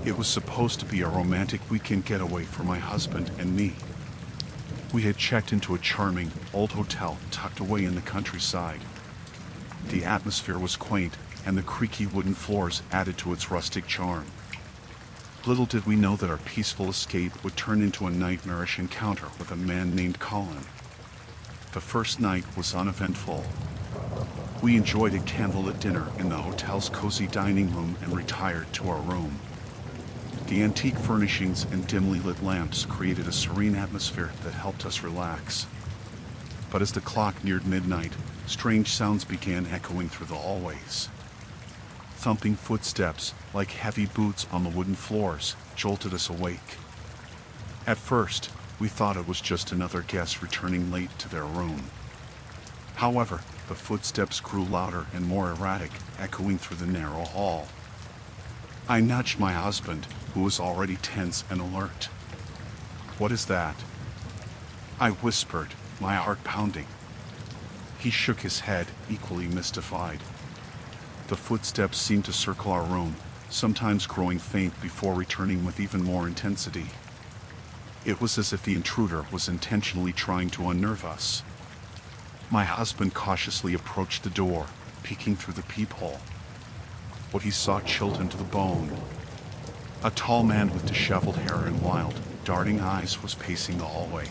It was supposed to be a romantic weekend getaway for my husband and me. We had checked into a charming, old hotel tucked away in the countryside. The atmosphere was quaint, and the creaky wooden floors added to its rustic charm. Little did we know that our peaceful escape would turn into a nightmarish encounter with a man named Colin. The first night was uneventful. We enjoyed a candlelit dinner in the hotel's cozy dining room and retired to our room. The antique furnishings and dimly lit lamps created a serene atmosphere that helped us relax. But as the clock neared midnight, strange sounds began echoing through the hallways. Thumping footsteps, like heavy boots on the wooden floors, jolted us awake. At first, we thought it was just another guest returning late to their room. However, the footsteps grew louder and more erratic, echoing through the narrow hall. I nudged my husband, who was already tense and alert. "What is that?" I whispered, my heart pounding. He shook his head, equally mystified. The footsteps seemed to circle our room, sometimes growing faint before returning with even more intensity. It was as if the intruder was intentionally trying to unnerve us. My husband cautiously approached the door, peeking through the peephole. What he saw chilled him to the bone. A tall man with disheveled hair and wild, darting eyes was pacing the hallway.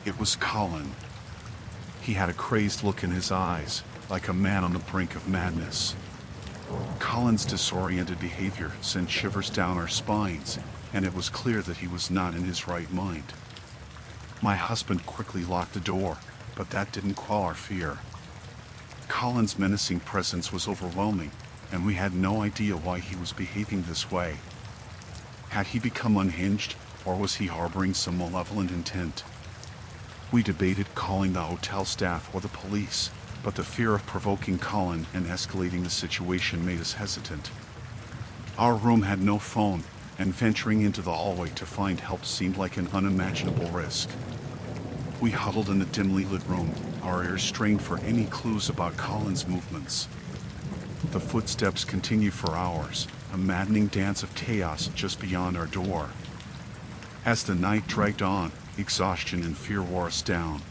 It was Colin. He had a crazed look in his eyes, like a man on the brink of madness. Colin's disoriented behavior sent shivers down our spines, and it was clear that he was not in his right mind. My husband quickly locked the door, but that didn't quell our fear. Colin's menacing presence was overwhelming, and we had no idea why he was behaving this way. Had he become unhinged, or was he harboring some malevolent intent? We debated calling the hotel staff or the police, but the fear of provoking Colin and escalating the situation made us hesitant. Our room had no phone, and venturing into the hallway to find help seemed like an unimaginable risk. We huddled in the dimly lit room, our ears strained for any clues about Colin's movements. The footsteps continued for hours, a maddening dance of chaos just beyond our door. As the night dragged on, exhaustion and fear wore us down.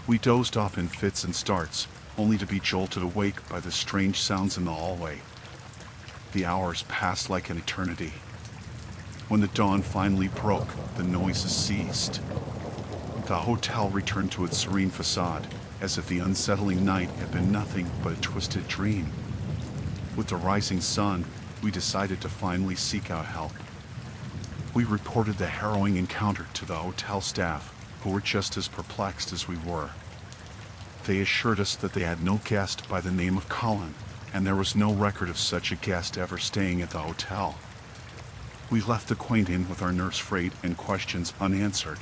We dozed off in fits and starts, only to be jolted awake by the strange sounds in the hallway. The hours passed like an eternity. When the dawn finally broke, the noises ceased. The hotel returned to its serene facade, as if the unsettling night had been nothing but a twisted dream. With the rising sun, we decided to finally seek out help. We reported the harrowing encounter to the hotel staff, who were just as perplexed as we were. They assured us that they had no guest by the name of Colin, and there was no record of such a guest ever staying at the hotel. We left the quaint inn with our nerves frayed and questions unanswered.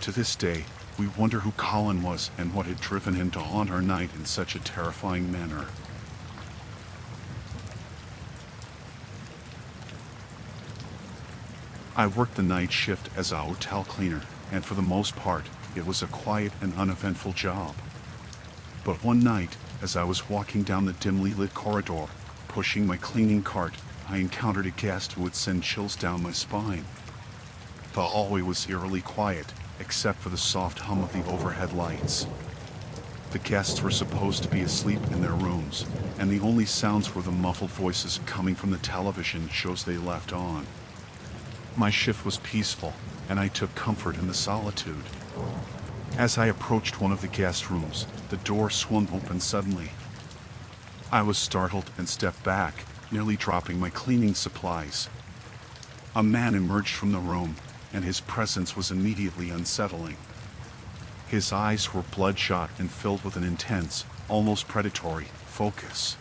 To this day, we wonder who Colin was and what had driven him to haunt our night in such a terrifying manner. I worked the night shift as a hotel cleaner, and for the most part, it was a quiet and uneventful job. But one night, as I was walking down the dimly lit corridor, pushing my cleaning cart, I encountered a guest who would send chills down my spine. The hallway was eerily quiet, except for the soft hum of the overhead lights. The guests were supposed to be asleep in their rooms, and the only sounds were the muffled voices coming from the television shows they left on. My shift was peaceful, and I took comfort in the solitude. As I approached one of the guest rooms, the door swung open suddenly. I was startled and stepped back, nearly dropping my cleaning supplies. A man emerged from the room, and his presence was immediately unsettling. His eyes were bloodshot and filled with an intense, almost predatory, focus.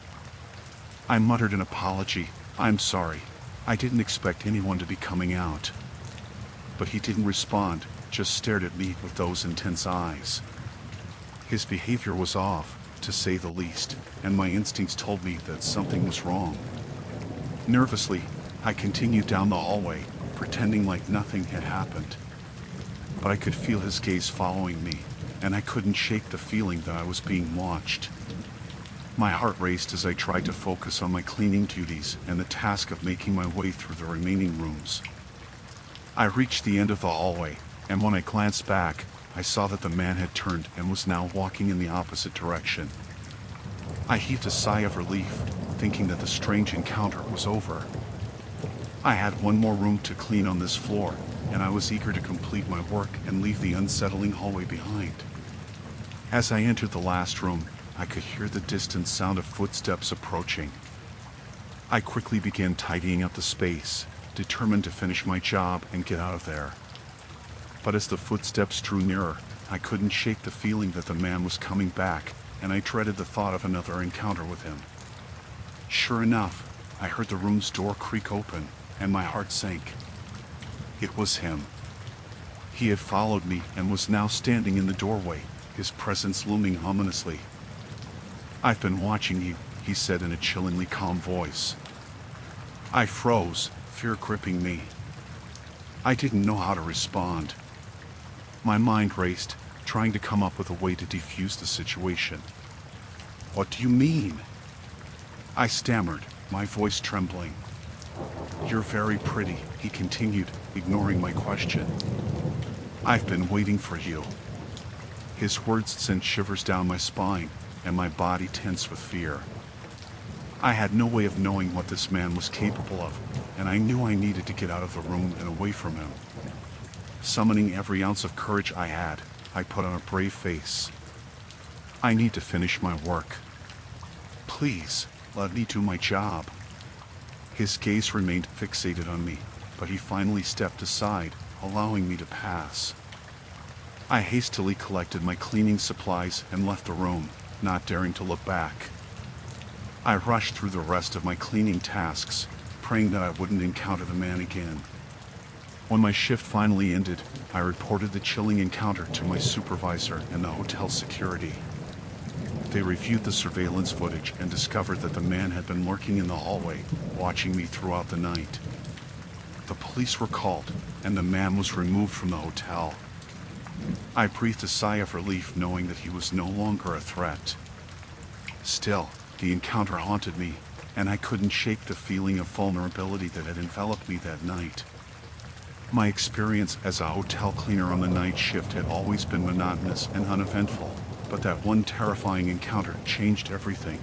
I muttered an apology. "I'm sorry. I didn't expect anyone to be coming out." But he didn't respond, just stared at me with those intense eyes. His behavior was off, to say the least, and my instincts told me that something was wrong. Nervously, I continued down the hallway, pretending like nothing had happened. But I could feel his gaze following me, and I couldn't shake the feeling that I was being watched. My heart raced as I tried to focus on my cleaning duties and the task of making my way through the remaining rooms. I reached the end of the hallway, and when I glanced back, I saw that the man had turned and was now walking in the opposite direction. I heaved a sigh of relief, thinking that the strange encounter was over. I had one more room to clean on this floor, and I was eager to complete my work and leave the unsettling hallway behind. As I entered the last room, I could hear the distant sound of footsteps approaching. I quickly began tidying up the space, determined to finish my job and get out of there. But as the footsteps drew nearer, I couldn't shake the feeling that the man was coming back, and I dreaded the thought of another encounter with him. Sure enough, I heard the room's door creak open, and my heart sank. It was him. He had followed me and was now standing in the doorway, his presence looming ominously. "I've been watching you," he said in a chillingly calm voice. I froze, fear gripping me. I didn't know how to respond. My mind raced, trying to come up with a way to defuse the situation. "What do you mean?" I stammered, my voice trembling. "You're very pretty," he continued, ignoring my question. "I've been waiting for you." His words sent shivers down my spine, and my body tensed with fear. I had no way of knowing what this man was capable of, and I knew I needed to get out of the room and away from him. Summoning every ounce of courage I had, I put on a brave face. "I need to finish my work. Please, let me do my job." His gaze remained fixated on me, but he finally stepped aside, allowing me to pass. I hastily collected my cleaning supplies and left the room, not daring to look back. I rushed through the rest of my cleaning tasks, praying that I wouldn't encounter the man again. When my shift finally ended, I reported the chilling encounter to my supervisor and the hotel security. They reviewed the surveillance footage and discovered that the man had been lurking in the hallway, watching me throughout the night. The police were called, and the man was removed from the hotel. I breathed a sigh of relief knowing that he was no longer a threat. Still, the encounter haunted me, and I couldn't shake the feeling of vulnerability that had enveloped me that night. My experience as a hotel cleaner on the night shift had always been monotonous and uneventful, but that one terrifying encounter changed everything.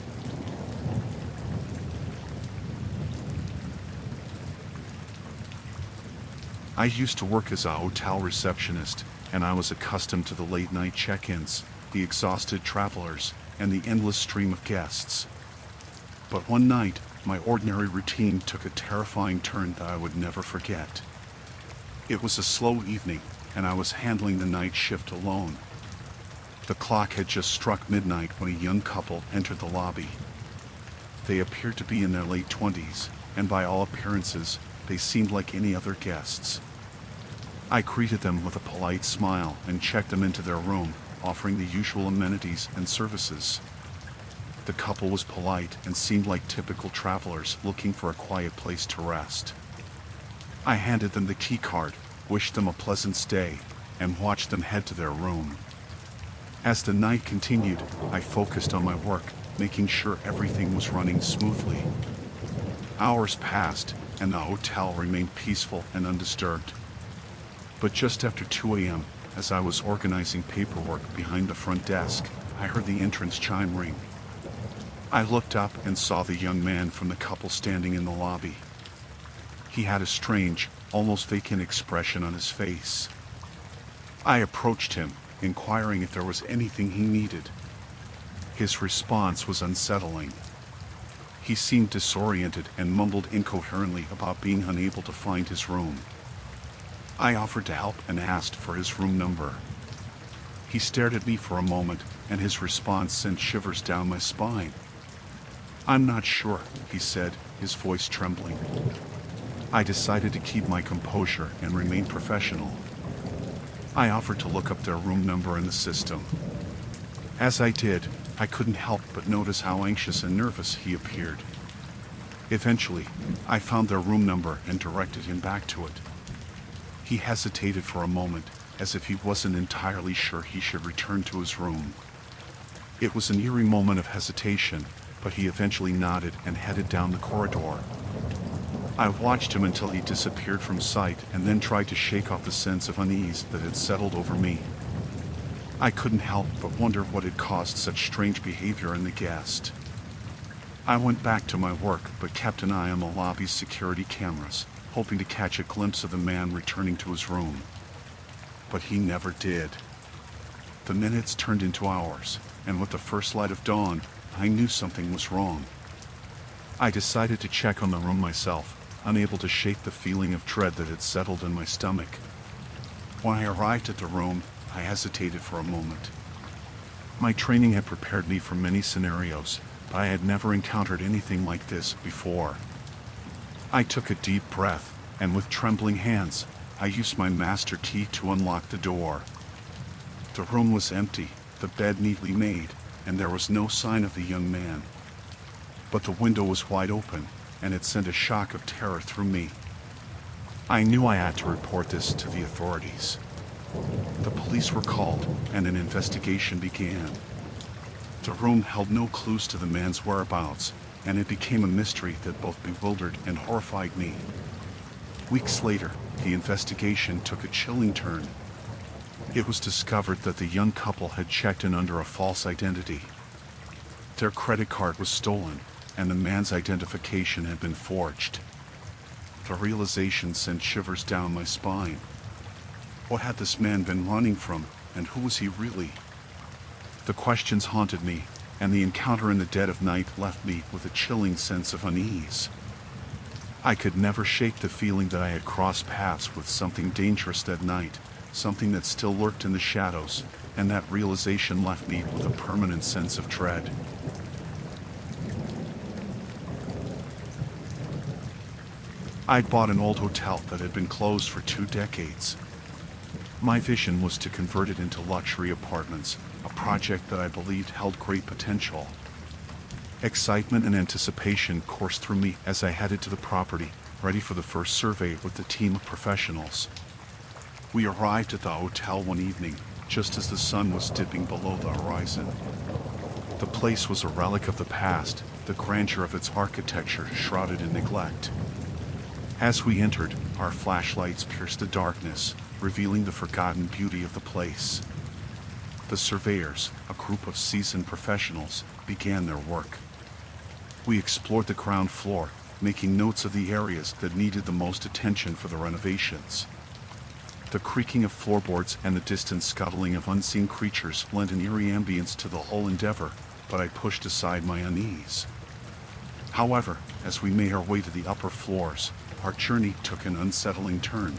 I used to work as a hotel receptionist, and I was accustomed to the late-night check-ins, the exhausted travelers, and the endless stream of guests. But one night, my ordinary routine took a terrifying turn that I would never forget. It was a slow evening, and I was handling the night shift alone. The clock had just struck midnight when a young couple entered the lobby. They appeared to be in their late 20s, and by all appearances, they seemed like any other guests. I greeted them with a polite smile and checked them into their room, offering the usual amenities and services. The couple was polite and seemed like typical travelers looking for a quiet place to rest. I handed them the key card, wished them a pleasant stay, and watched them head to their room. As the night continued, I focused on my work, making sure everything was running smoothly. Hours passed, and the hotel remained peaceful and undisturbed. But just after 2 a.m., as I was organizing paperwork behind the front desk, I heard the entrance chime ring. I looked up and saw the young man from the couple standing in the lobby. He had a strange, almost vacant expression on his face. I approached him, inquiring if there was anything he needed. His response was unsettling. He seemed disoriented and mumbled incoherently about being unable to find his room. I offered to help and asked for his room number. He stared at me for a moment, and his response sent shivers down my spine. "I'm not sure," he said, his voice trembling. I decided to keep my composure and remain professional. I offered to look up their room number in the system. As I did, I couldn't help but notice how anxious and nervous he appeared. Eventually, I found their room number and directed him back to it. He hesitated for a moment, as if he wasn't entirely sure he should return to his room. It was an eerie moment of hesitation, but he eventually nodded and headed down the corridor. I watched him until he disappeared from sight and then tried to shake off the sense of unease that had settled over me. I couldn't help but wonder what had caused such strange behavior in the guest. I went back to my work but kept an eye on the lobby's security cameras, hoping to catch a glimpse of the man returning to his room. But he never did. The minutes turned into hours, and with the first light of dawn, I knew something was wrong. I decided to check on the room myself, unable to shake the feeling of dread that had settled in my stomach. When I arrived at the room, I hesitated for a moment. My training had prepared me for many scenarios, but I had never encountered anything like this before. I took a deep breath, and with trembling hands, I used my master key to unlock the door. The room was empty, the bed neatly made, and there was no sign of the young man. But the window was wide open, and it sent a shock of terror through me. I knew I had to report this to the authorities. The police were called, and an investigation began. The room held no clues to the man's whereabouts, and it became a mystery that both bewildered and horrified me. Weeks later, the investigation took a chilling turn. It was discovered that the young couple had checked in under a false identity. Their credit card was stolen, and the man's identification had been forged. The realization sent shivers down my spine. What had this man been running from, and who was he really? The questions haunted me, and the encounter in the dead of night left me with a chilling sense of unease. I could never shake the feeling that I had crossed paths with something dangerous that night, something that still lurked in the shadows, and that realization left me with a permanent sense of dread. I'd bought an old hotel that had been closed for 2 decades. My vision was to convert it into luxury apartments, a project that I believed held great potential. Excitement and anticipation coursed through me as I headed to the property, ready for the first survey with the team of professionals. We arrived at the hotel one evening, just as the sun was dipping below the horizon. The place was a relic of the past, the grandeur of its architecture shrouded in neglect. As we entered, our flashlights pierced the darkness, revealing the forgotten beauty of the place. The surveyors, a group of seasoned professionals, began their work. We explored the ground floor, making notes of the areas that needed the most attention for the renovations. The creaking of floorboards and the distant scuttling of unseen creatures lent an eerie ambience to the whole endeavor, but I pushed aside my unease. However, as we made our way to the upper floors, our journey took an unsettling turn.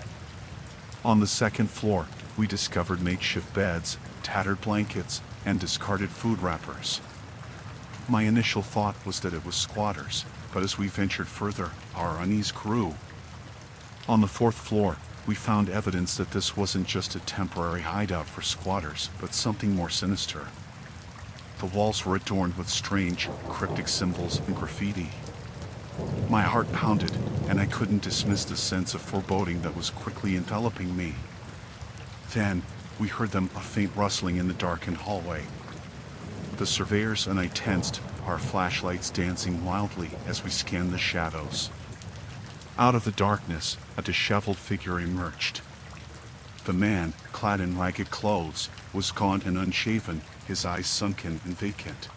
On the second floor, we discovered makeshift beds, tattered blankets, and discarded food wrappers. My initial thought was that it was squatters, but as we ventured further, our unease grew. On the fourth floor, we found evidence that this wasn't just a temporary hideout for squatters, but something more sinister. The walls were adorned with strange, cryptic symbols and graffiti. My heart pounded, and I couldn't dismiss the sense of foreboding that was quickly enveloping me. Then, we heard a faint rustling in the darkened hallway. The surveyors and I tensed, our flashlights dancing wildly as we scanned the shadows. Out of the darkness, a disheveled figure emerged. The man, clad in ragged clothes, was gaunt and unshaven, his eyes sunken and vacant.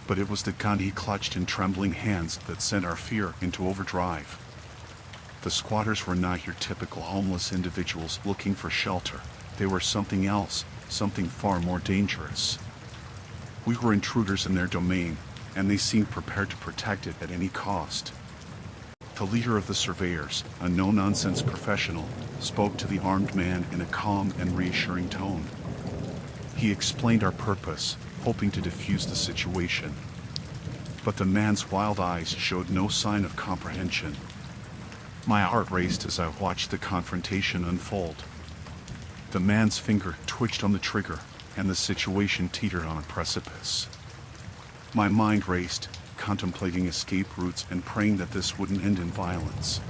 But it was the gun he clutched in trembling hands that sent our fear into overdrive. The squatters were not your typical homeless individuals looking for shelter. They were something else, something far more dangerous. We were intruders in their domain, and they seemed prepared to protect it at any cost. The leader of the surveyors, a no-nonsense professional, spoke to the armed man in a calm and reassuring tone. He explained our purpose, hoping to defuse the situation. But the man's wild eyes showed no sign of comprehension. My heart raced as I watched the confrontation unfold. The man's finger twitched on the trigger, and the situation teetered on a precipice. My mind raced, contemplating escape routes and praying that this wouldn't end in violence.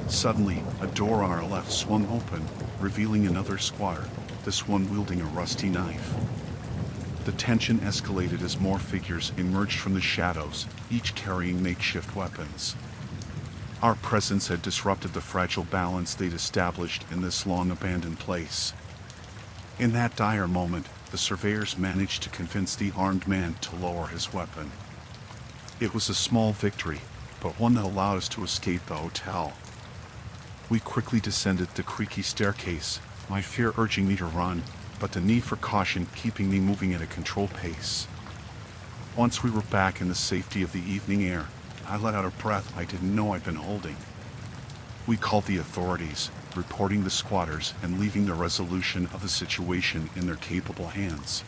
Suddenly, a door on our left swung open, revealing another squatter, this one wielding a rusty knife. The tension escalated as more figures emerged from the shadows, each carrying makeshift weapons. Our presence had disrupted the fragile balance they'd established in this long-abandoned place. In that dire moment, the surveyors managed to convince the armed man to lower his weapon. It was a small victory, but one that allowed us to escape the hotel. We quickly descended the creaky staircase, my fear urging me to run, but the need for caution keeping me moving at a controlled pace. Once we were back in the safety of the evening air, I let out a breath I didn't know I'd been holding. We called the authorities, reporting the squatters and leaving the resolution of the situation in their capable hands.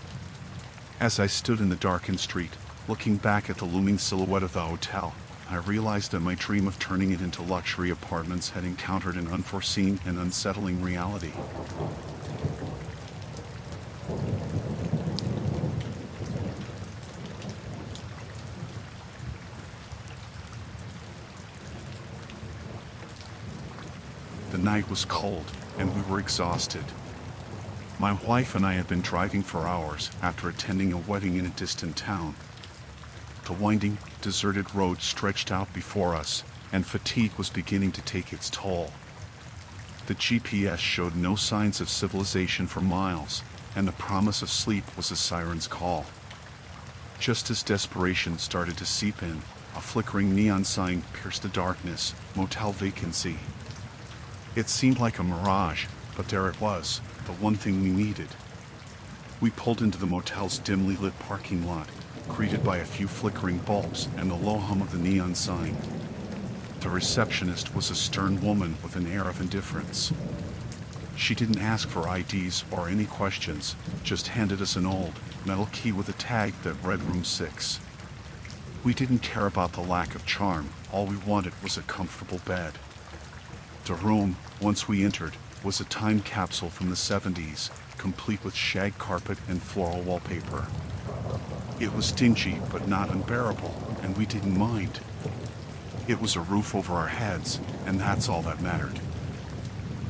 As I stood in the darkened street, looking back at the looming silhouette of the hotel, I realized that my dream of turning it into luxury apartments had encountered an unforeseen and unsettling reality. The night was cold, and we were exhausted. My wife and I had been driving for hours after attending a wedding in a distant town. The winding, deserted road stretched out before us, and fatigue was beginning to take its toll. The GPS showed no signs of civilization for miles, and the promise of sleep was a siren's call. Just as desperation started to seep in, a flickering neon sign pierced the darkness, "Motel vacancy." It seemed like a mirage, but there it was, the one thing we needed. We pulled into the motel's dimly lit parking lot, greeted by a few flickering bulbs and the low hum of the neon sign. The receptionist was a stern woman with an air of indifference. She didn't ask for IDs or any questions, just handed us an old, metal key with a tag that read Room 6. We didn't care about the lack of charm, all we wanted was a comfortable bed. The room, once we entered, was a time capsule from the 70s, complete with shag carpet and floral wallpaper. It was dingy but not unbearable, and we didn't mind. It was a roof over our heads, and that's all that mattered.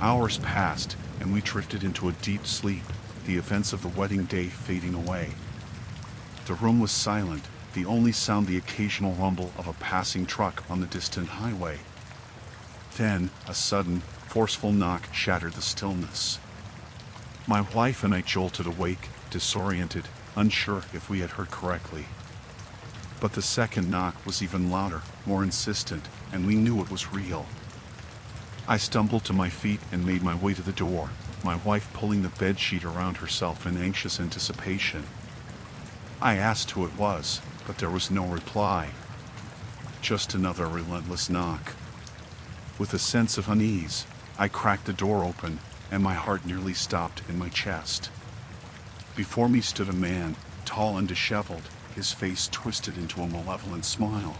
Hours passed, and we drifted into a deep sleep, the events of the wedding day fading away. The room was silent, the only sound the occasional rumble of a passing truck on the distant highway. Then, a sudden, forceful knock shattered the stillness. My wife and I jolted awake, disoriented, unsure if we had heard correctly. But the second knock was even louder, more insistent, and we knew it was real. I stumbled to my feet and made my way to the door, my wife pulling the bedsheet around herself in anxious anticipation. I asked who it was, but there was no reply. Just another relentless knock. With a sense of unease, I cracked the door open, and my heart nearly stopped in my chest. Before me stood a man, tall and disheveled, his face twisted into a malevolent smile.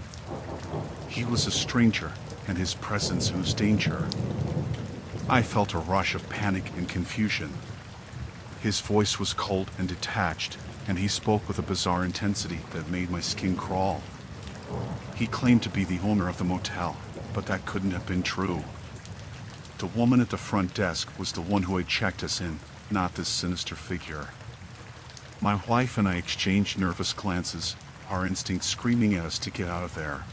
He was a stranger, and his presence oozed danger. I felt a rush of panic and confusion. His voice was cold and detached, and he spoke with a bizarre intensity that made my skin crawl. He claimed to be the owner of the motel, but that couldn't have been true. The woman at the front desk was the one who had checked us in, not this sinister figure. My wife and I exchanged nervous glances, our instincts screaming at us to get out of there.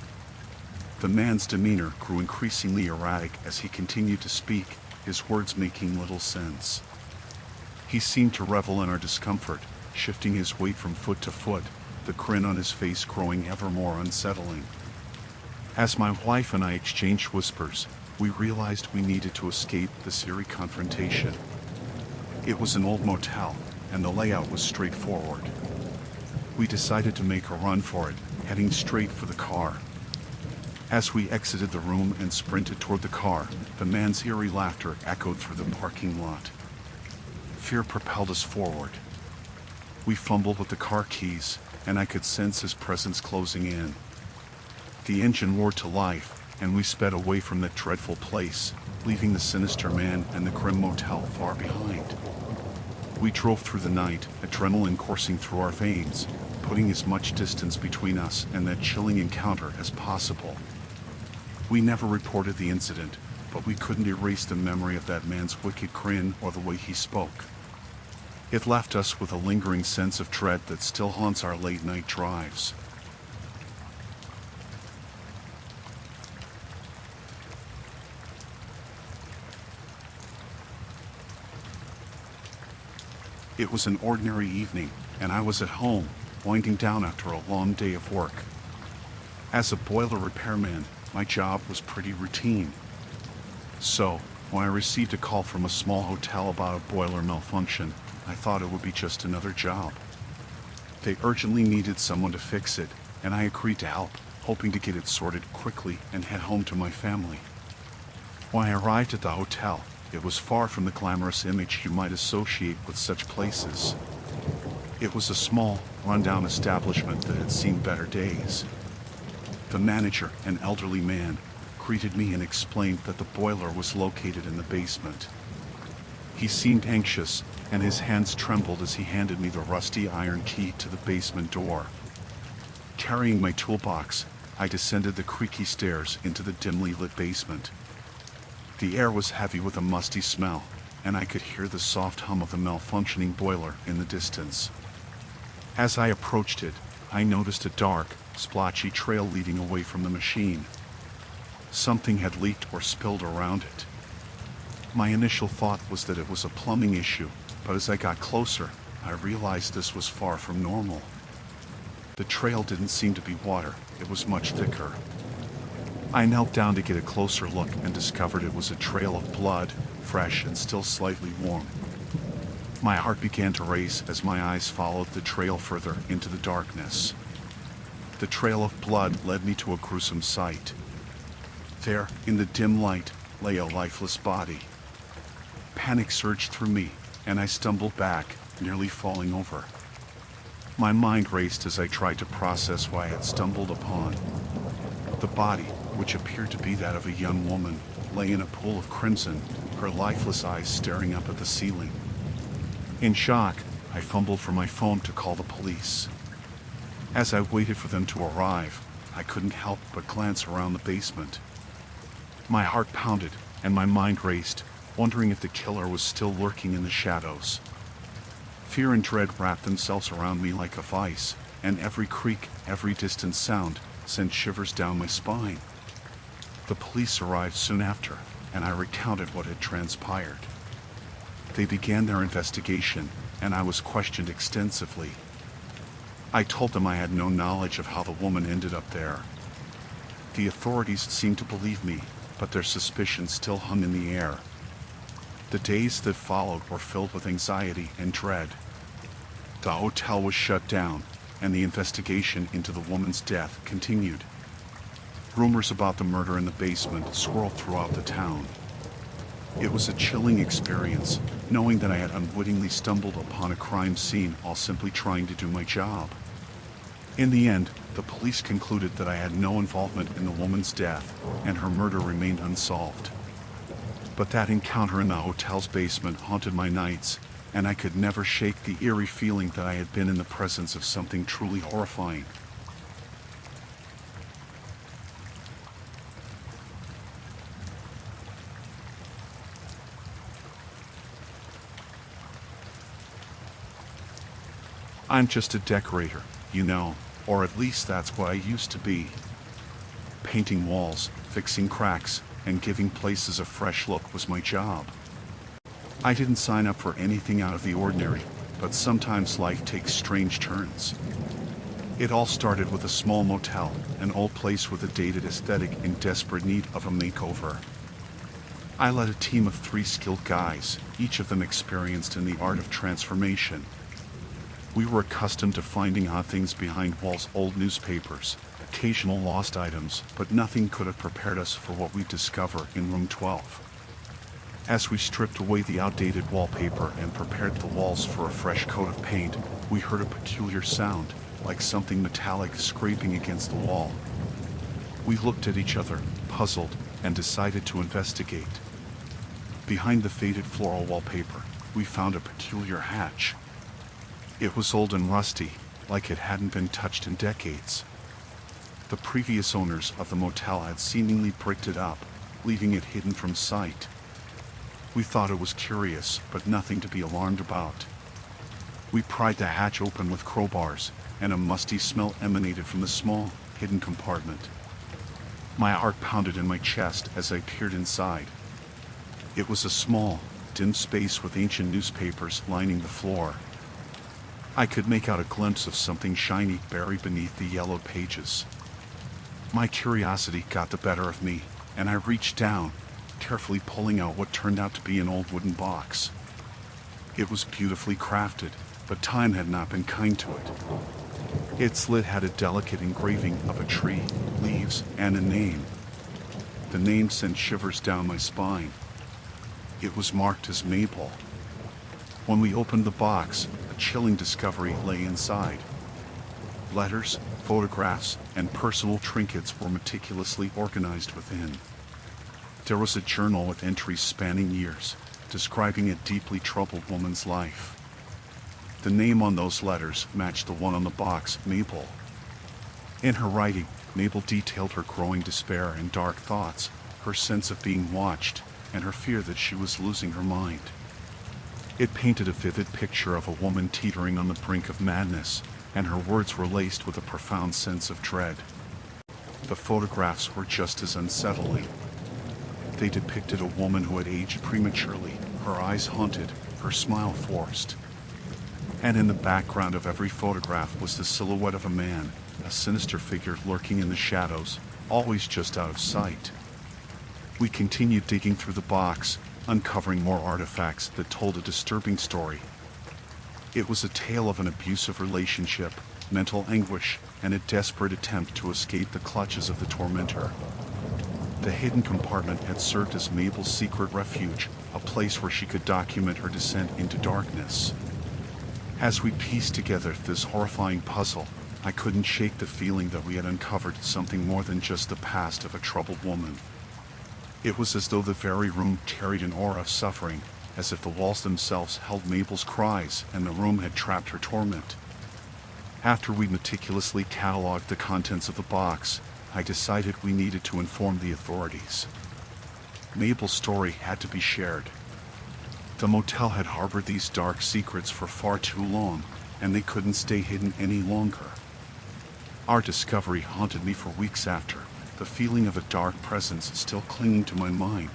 The man's demeanor grew increasingly erratic as he continued to speak, his words making little sense. He seemed to revel in our discomfort, shifting his weight from foot to foot, the grin on his face growing ever more unsettling. As my wife and I exchanged whispers, we realized we needed to escape this eerie confrontation. It was an old motel, and the layout was straightforward. We decided to make a run for it, heading straight for the car. As we exited the room and sprinted toward the car, the man's eerie laughter echoed through the parking lot. Fear propelled us forward. We fumbled with the car keys, and I could sense his presence closing in. The engine roared to life, and we sped away from that dreadful place, leaving the sinister man and the grim motel far behind. We drove through the night, adrenaline coursing through our veins, putting as much distance between us and that chilling encounter as possible. We never reported the incident, but we couldn't erase the memory of that man's wicked grin or the way he spoke. It left us with a lingering sense of dread that still haunts our late-night drives. It was an ordinary evening, and I was at home, winding down after a long day of work. As a boiler repairman, my job was pretty routine. So, when I received a call from a small hotel about a boiler malfunction, I thought it would be just another job. They urgently needed someone to fix it, and I agreed to help, hoping to get it sorted quickly and head home to my family. When I arrived at the hotel, it was far from the glamorous image you might associate with such places. It was a small, run-down establishment that had seen better days. The manager, an elderly man, greeted me and explained that the boiler was located in the basement. He seemed anxious, and his hands trembled as he handed me the rusty iron key to the basement door. Carrying my toolbox, I descended the creaky stairs into the dimly lit basement. The air was heavy with a musty smell, and I could hear the soft hum of the malfunctioning boiler in the distance. As I approached it, I noticed a dark, splotchy trail leading away from the machine. Something had leaked or spilled around it. My initial thought was that it was a plumbing issue, but as I got closer, I realized this was far from normal. The trail didn't seem to be water, it was much thicker. I knelt down to get a closer look and discovered it was a trail of blood, fresh and still slightly warm. My heart began to race as my eyes followed the trail further into the darkness. The trail of blood led me to a gruesome sight. There, in the dim light, lay a lifeless body. Panic surged through me, and I stumbled back, nearly falling over. My mind raced as I tried to process what I had stumbled upon. The body, which appeared to be that of a young woman, lay in a pool of crimson, her lifeless eyes staring up at the ceiling. In shock, I fumbled for my phone to call the police. As I waited for them to arrive, I couldn't help but glance around the basement. My heart pounded, and my mind raced, wondering if the killer was still lurking in the shadows. Fear and dread wrapped themselves around me like a vice, and every creak, every distant sound, sent shivers down my spine. The police arrived soon after, and I recounted what had transpired. They began their investigation, and I was questioned extensively. I told them I had no knowledge of how the woman ended up there. The authorities seemed to believe me, but their suspicions still hung in the air. The days that followed were filled with anxiety and dread. The hotel was shut down, and the investigation into the woman's death continued. Rumors about the murder in the basement swirled throughout the town. It was a chilling experience, knowing that I had unwittingly stumbled upon a crime scene while simply trying to do my job. In the end, the police concluded that I had no involvement in the woman's death, and her murder remained unsolved. But that encounter in the hotel's basement haunted my nights, and I could never shake the eerie feeling that I had been in the presence of something truly horrifying. I'm just a decorator, you know, or at least that's what I used to be. Painting walls, fixing cracks, and giving places a fresh look was my job. I didn't sign up for anything out of the ordinary, but sometimes life takes strange turns. It all started with a small motel, an old place with a dated aesthetic in desperate need of a makeover. I led a team of 3 skilled guys, each of them experienced in the art of transformation. We were accustomed to finding odd things behind walls, old newspapers, occasional lost items, but nothing could have prepared us for what we'd discover in room 12. As we stripped away the outdated wallpaper and prepared the walls for a fresh coat of paint, we heard a peculiar sound, like something metallic scraping against the wall. We looked at each other, puzzled, and decided to investigate. Behind the faded floral wallpaper, we found a peculiar hatch. It was old and rusty, like it hadn't been touched in decades. The previous owners of the motel had seemingly bricked it up, leaving it hidden from sight. We thought it was curious, but nothing to be alarmed about. We pried the hatch open with crowbars, and a musty smell emanated from the small, hidden compartment. My heart pounded in my chest as I peered inside. It was a small, dim space with ancient newspapers lining the floor. I could make out a glimpse of something shiny buried beneath the yellowed pages. My curiosity got the better of me, and I reached down, carefully pulling out what turned out to be an old wooden box. It was beautifully crafted, but time had not been kind to it. Its lid had a delicate engraving of a tree, leaves, and a name. The name sent shivers down my spine. It was marked as Maple. When we opened the box, a chilling discovery lay inside. Letters, photographs, and personal trinkets were meticulously organized within. There was a journal with entries spanning years, describing a deeply troubled woman's life. The name on those letters matched the one on the box, Maple. In her writing, Maple detailed her growing despair and dark thoughts, her sense of being watched, and her fear that she was losing her mind. It painted a vivid picture of a woman teetering on the brink of madness, and her words were laced with a profound sense of dread. The photographs were just as unsettling. They depicted a woman who had aged prematurely, her eyes haunted, her smile forced. And in the background of every photograph was the silhouette of a man, a sinister figure lurking in the shadows, always just out of sight. We continued digging through the box, uncovering more artifacts that told a disturbing story. It was a tale of an abusive relationship, mental anguish, and a desperate attempt to escape the clutches of the tormentor. The hidden compartment had served as Mabel's secret refuge, a place where she could document her descent into darkness. As we pieced together this horrifying puzzle, I couldn't shake the feeling that we had uncovered something more than just the past of a troubled woman. It was as though the very room carried an aura of suffering, as if the walls themselves held Mabel's cries and the room had trapped her torment. After we meticulously cataloged the contents of the box, I decided we needed to inform the authorities. Mabel's story had to be shared. The motel had harbored these dark secrets for far too long, and they couldn't stay hidden any longer. Our discovery haunted me for weeks after, the feeling of a dark presence still clinging to my mind.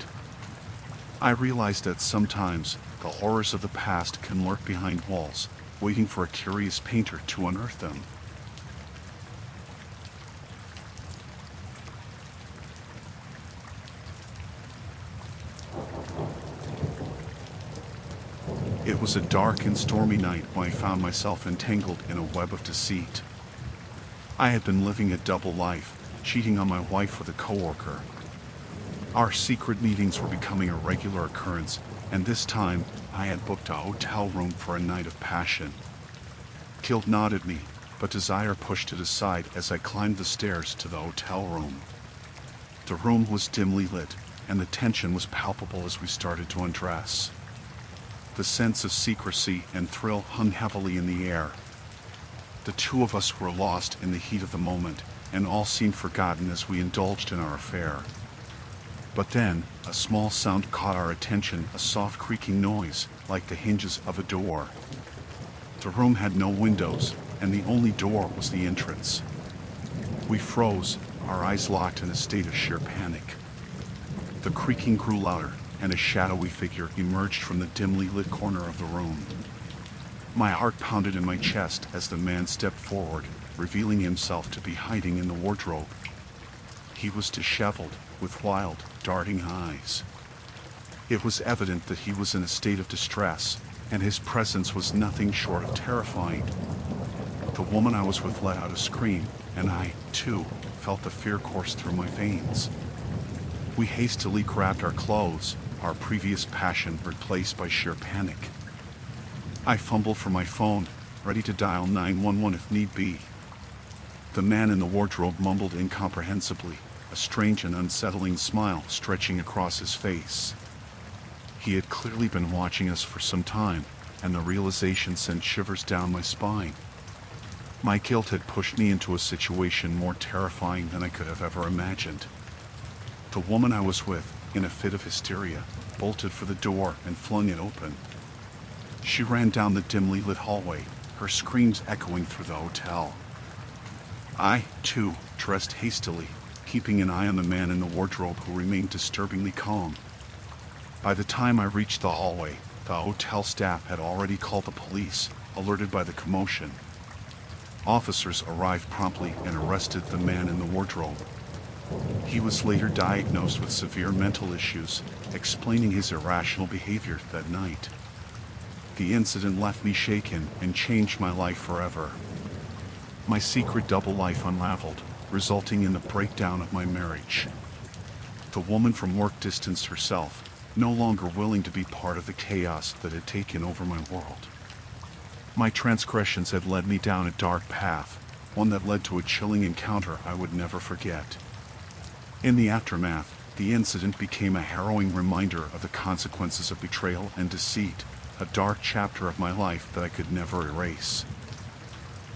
I realized that sometimes the horrors of the past can lurk behind walls, waiting for a curious painter to unearth them. It was a dark and stormy night when I found myself entangled in a web of deceit. I had been living a double life, cheating on my wife with a coworker. Our secret meetings were becoming a regular occurrence, and this time I had booked a hotel room for a night of passion. Guilt nodded me, but desire pushed it aside as I climbed the stairs to the hotel room. The room was dimly lit, and the tension was palpable as we started to undress. The sense of secrecy and thrill hung heavily in the air. The two of us were lost in the heat of the moment, and all seemed forgotten as we indulged in our affair. But then, a small sound caught our attention, a soft creaking noise, like the hinges of a door. The room had no windows, and the only door was the entrance. We froze, our eyes locked in a state of sheer panic. The creaking grew louder, and a shadowy figure emerged from the dimly lit corner of the room. My heart pounded in my chest as the man stepped forward, revealing himself to be hiding in the wardrobe. He was disheveled, with wild, darting eyes. It was evident that he was in a state of distress, and his presence was nothing short of terrifying. The woman I was with let out a scream, and I, too, felt the fear course through my veins. We hastily grabbed our clothes, our previous passion replaced by sheer panic. I fumbled for my phone, ready to dial 911 if need be. The man in the wardrobe mumbled incomprehensibly, a strange and unsettling smile stretching across his face. He had clearly been watching us for some time, and the realization sent shivers down my spine. My guilt had pushed me into a situation more terrifying than I could have ever imagined. The woman I was with, in a fit of hysteria, bolted for the door and flung it open. She ran down the dimly lit hallway, her screams echoing through the hotel. I, too, dressed hastily, keeping an eye on the man in the wardrobe who remained disturbingly calm. By the time I reached the hallway, the hotel staff had already called the police, alerted by the commotion. Officers arrived promptly and arrested the man in the wardrobe. He was later diagnosed with severe mental issues, explaining his irrational behavior that night. The incident left me shaken and changed my life forever. My secret double life unraveled, resulting in the breakdown of my marriage. The woman from work distanced herself, no longer willing to be part of the chaos that had taken over my world. My transgressions had led me down a dark path, one that led to a chilling encounter I would never forget. In the aftermath, the incident became a harrowing reminder of the consequences of betrayal and deceit, a dark chapter of my life that I could never erase.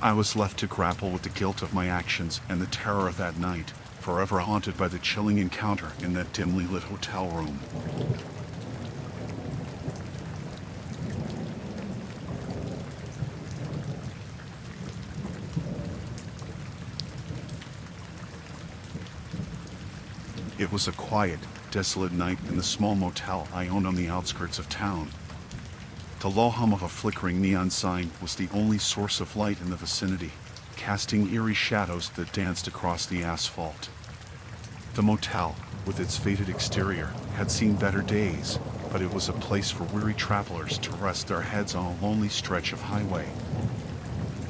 I was left to grapple with the guilt of my actions and the terror of that night, forever haunted by the chilling encounter in that dimly lit hotel room. It was a quiet, desolate night in the small motel I owned on the outskirts of town. The low hum of a flickering neon sign was the only source of light in the vicinity, casting eerie shadows that danced across the asphalt. The motel, with its faded exterior, had seen better days, but it was a place for weary travelers to rest their heads on a lonely stretch of highway.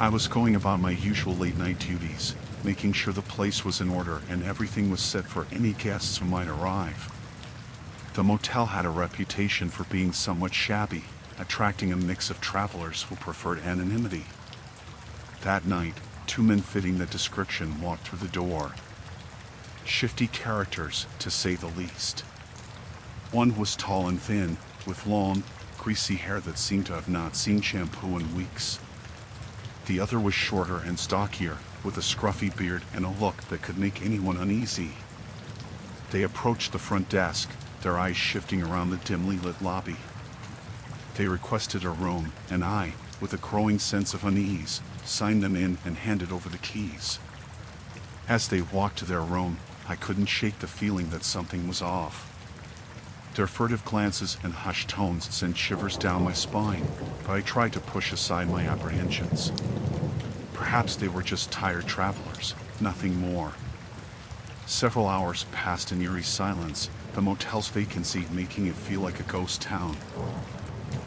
I was going about my usual late-night duties, making sure the place was in order and everything was set for any guests who might arrive. The motel had a reputation for being somewhat shabby, attracting a mix of travelers who preferred anonymity. That night, two men fitting the description walked through the door. Shifty characters, to say the least. One was tall and thin, with long, greasy hair that seemed to have not seen shampoo in weeks. The other was shorter and stockier, with a scruffy beard and a look that could make anyone uneasy. They approached the front desk, their eyes shifting around the dimly lit lobby. They requested a room, and I, with a growing sense of unease, signed them in and handed over the keys. As they walked to their room, I couldn't shake the feeling that something was off. Their furtive glances and hushed tones sent shivers down my spine, but I tried to push aside my apprehensions. Perhaps they were just tired travelers, nothing more. Several hours passed in eerie silence, the motel's vacancy making it feel like a ghost town.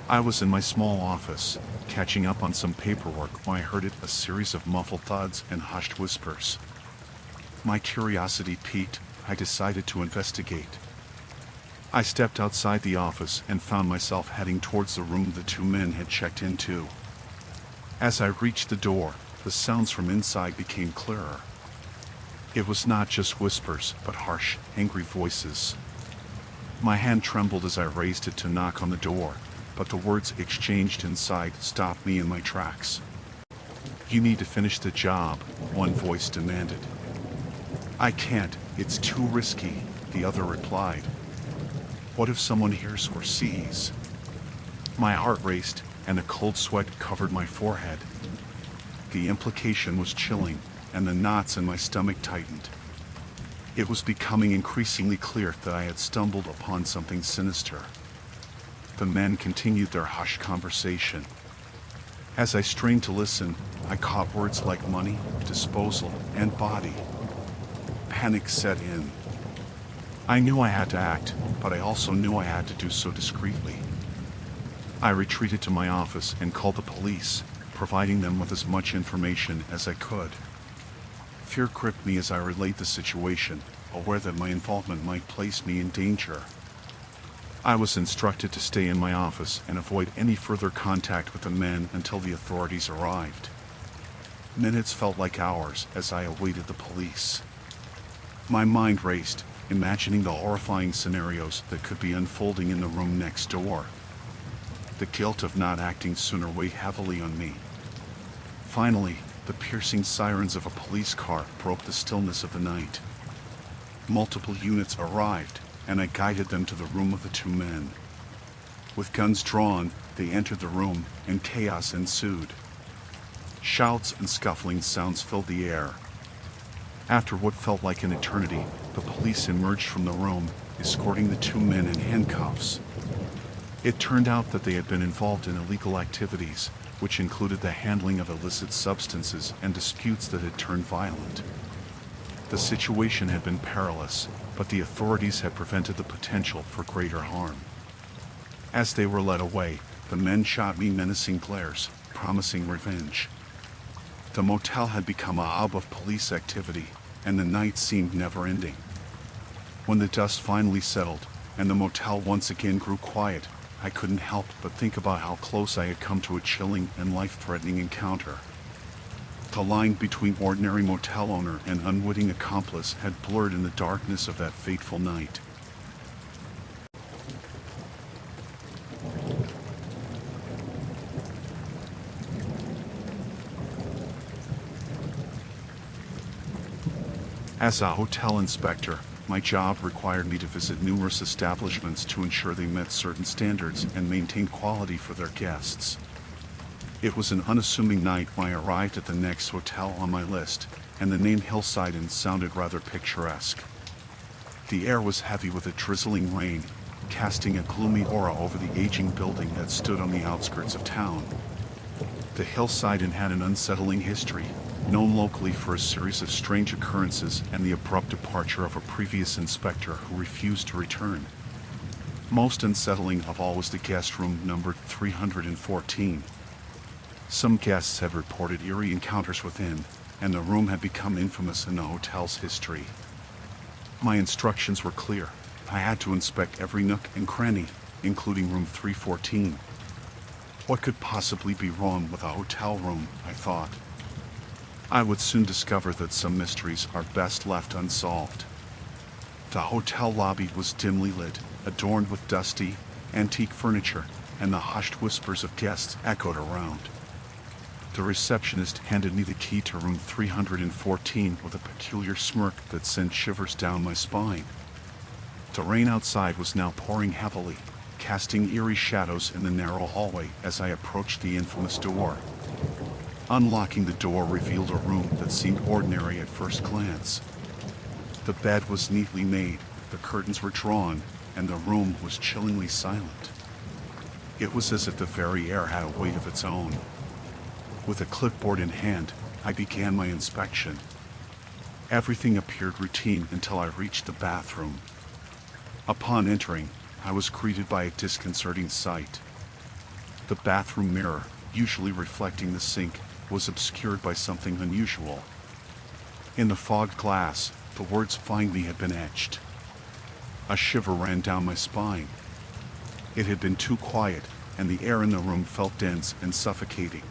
I was in my small office, catching up on some paperwork when I heard a series of muffled thuds and hushed whispers. My curiosity piqued, I decided to investigate. I stepped outside the office and found myself heading towards the room the two men had checked into. As I reached the door, the sounds from inside became clearer. It was not just whispers, but harsh, angry voices. My hand trembled as I raised it to knock on the door, but the words exchanged inside stopped me in my tracks. "You need to finish the job," one voice demanded. "I can't, it's too risky," the other replied. "What if someone hears or sees?" My heart raced, and a cold sweat covered my forehead. The implication was chilling, and the knots in my stomach tightened. It was becoming increasingly clear that I had stumbled upon something sinister. The men continued their hushed conversation. As I strained to listen, I caught words like money, disposal, and body. Panic set in. I knew I had to act, but I also knew I had to do so discreetly. I retreated to my office and called the police, providing them with as much information as I could. Fear gripped me as I relayed the situation, aware that my involvement might place me in danger. I was instructed to stay in my office and avoid any further contact with the men until the authorities arrived. Minutes felt like hours as I awaited the police. My mind raced, imagining the horrifying scenarios that could be unfolding in the room next door. The guilt of not acting sooner weighed heavily on me. Finally, the piercing sirens of a police car broke the stillness of the night. Multiple units arrived, and I guided them to the room of the two men. With guns drawn, they entered the room, and chaos ensued. Shouts and scuffling sounds filled the air. After what felt like an eternity, the police emerged from the room, escorting the two men in handcuffs. It turned out that they had been involved in illegal activities, which included the handling of illicit substances and disputes that had turned violent. The situation had been perilous, but the authorities had prevented the potential for greater harm. As they were led away, the men shot me menacing glares, promising revenge. The motel had become a hub of police activity, and the night seemed never-ending. When the dust finally settled, and the motel once again grew quiet, I couldn't help but think about how close I had come to a chilling and life-threatening encounter. The line between ordinary motel owner and unwitting accomplice had blurred in the darkness of that fateful night. As a hotel inspector, my job required me to visit numerous establishments to ensure they met certain standards and maintained quality for their guests. It was an unassuming night when I arrived at the next hotel on my list, and the name Hillside Inn sounded rather picturesque. The air was heavy with a drizzling rain, casting a gloomy aura over the aging building that stood on the outskirts of town. The Hillside Inn had an unsettling history, known locally for a series of strange occurrences and the abrupt departure of a previous inspector who refused to return. Most unsettling of all was the guest room numbered 314. Some guests had reported eerie encounters within, and the room had become infamous in the hotel's history. My instructions were clear. I had to inspect every nook and cranny, including room 314. What could possibly be wrong with a hotel room, I thought. I would soon discover that some mysteries are best left unsolved. The hotel lobby was dimly lit, adorned with dusty, antique furniture, and the hushed whispers of guests echoed around. The receptionist handed me the key to room 314 with a peculiar smirk that sent shivers down my spine. The rain outside was now pouring heavily, casting eerie shadows in the narrow hallway as I approached the infamous door. Unlocking the door revealed a room that seemed ordinary at first glance. The bed was neatly made, the curtains were drawn, and the room was chillingly silent. It was as if the very air had a weight of its own. With a clipboard in hand, I began my inspection. Everything appeared routine until I reached the bathroom. Upon entering, I was greeted by a disconcerting sight. The bathroom mirror, usually reflecting the sink, was obscured by something unusual. In the fogged glass, the words "Find me" had been etched. A shiver ran down my spine. It had been too quiet, and the air in the room felt dense and suffocating.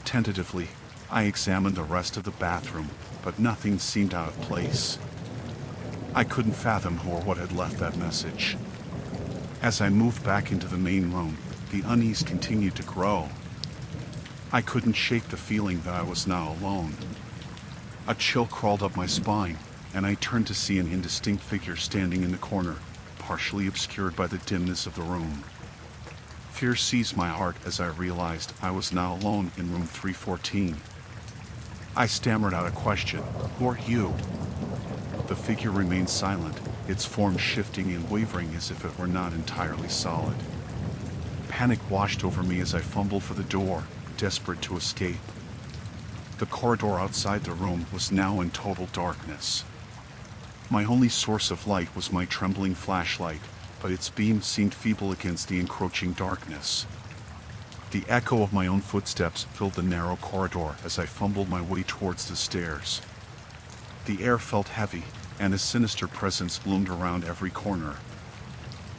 Tentatively, I examined the rest of the bathroom, but nothing seemed out of place. I couldn't fathom who or what had left that message. As I moved back into the main room, the unease continued to grow. I couldn't shake the feeling that I was now alone. A chill crawled up my spine, and I turned to see an indistinct figure standing in the corner, partially obscured by the dimness of the room. Fear seized my heart as I realized I was now alone in room 314. I stammered out a question. "Who are you?" The figure remained silent, its form shifting and wavering as if it were not entirely solid. Panic washed over me as I fumbled for the door, desperate to escape. The corridor outside the room was now in total darkness. My only source of light was my trembling flashlight, but its beam seemed feeble against the encroaching darkness. The echo of my own footsteps filled the narrow corridor as I fumbled my way towards the stairs. The air felt heavy, and a sinister presence loomed around every corner.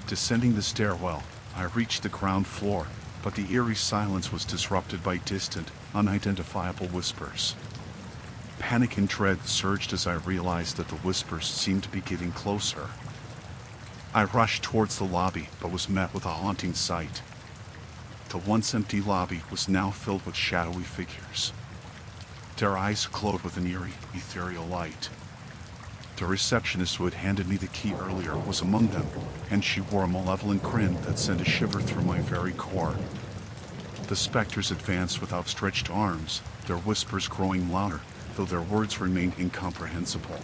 Descending the stairwell, I reached the ground floor, but the eerie silence was disrupted by distant, unidentifiable whispers. Panic and dread surged as I realized that the whispers seemed to be getting closer. I rushed towards the lobby, but was met with a haunting sight. The once empty lobby was now filled with shadowy figures. Their eyes glowed with an eerie, ethereal light. The receptionist who had handed me the key earlier was among them, and she wore a malevolent grin that sent a shiver through my very core. The specters advanced with outstretched arms, their whispers growing louder, though their words remained incomprehensible.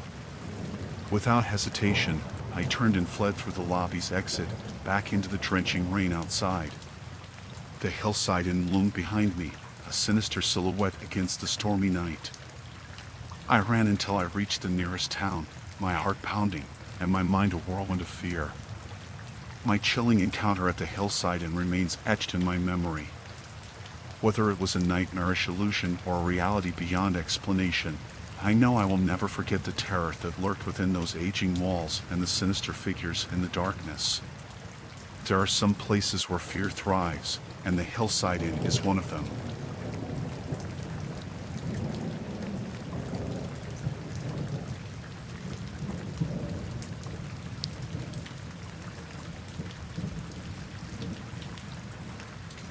Without hesitation, I turned and fled through the lobby's exit, back into the drenching rain outside. The hillside inn loomed behind me, a sinister silhouette against the stormy night. I ran until I reached the nearest town, my heart pounding, and my mind a whirlwind of fear. My chilling encounter at the hillside inn remains etched in my memory. Whether it was a nightmarish illusion or a reality beyond explanation, I know I will never forget the terror that lurked within those aging walls and the sinister figures in the darkness. There are some places where fear thrives, and the hillside inn is one of them.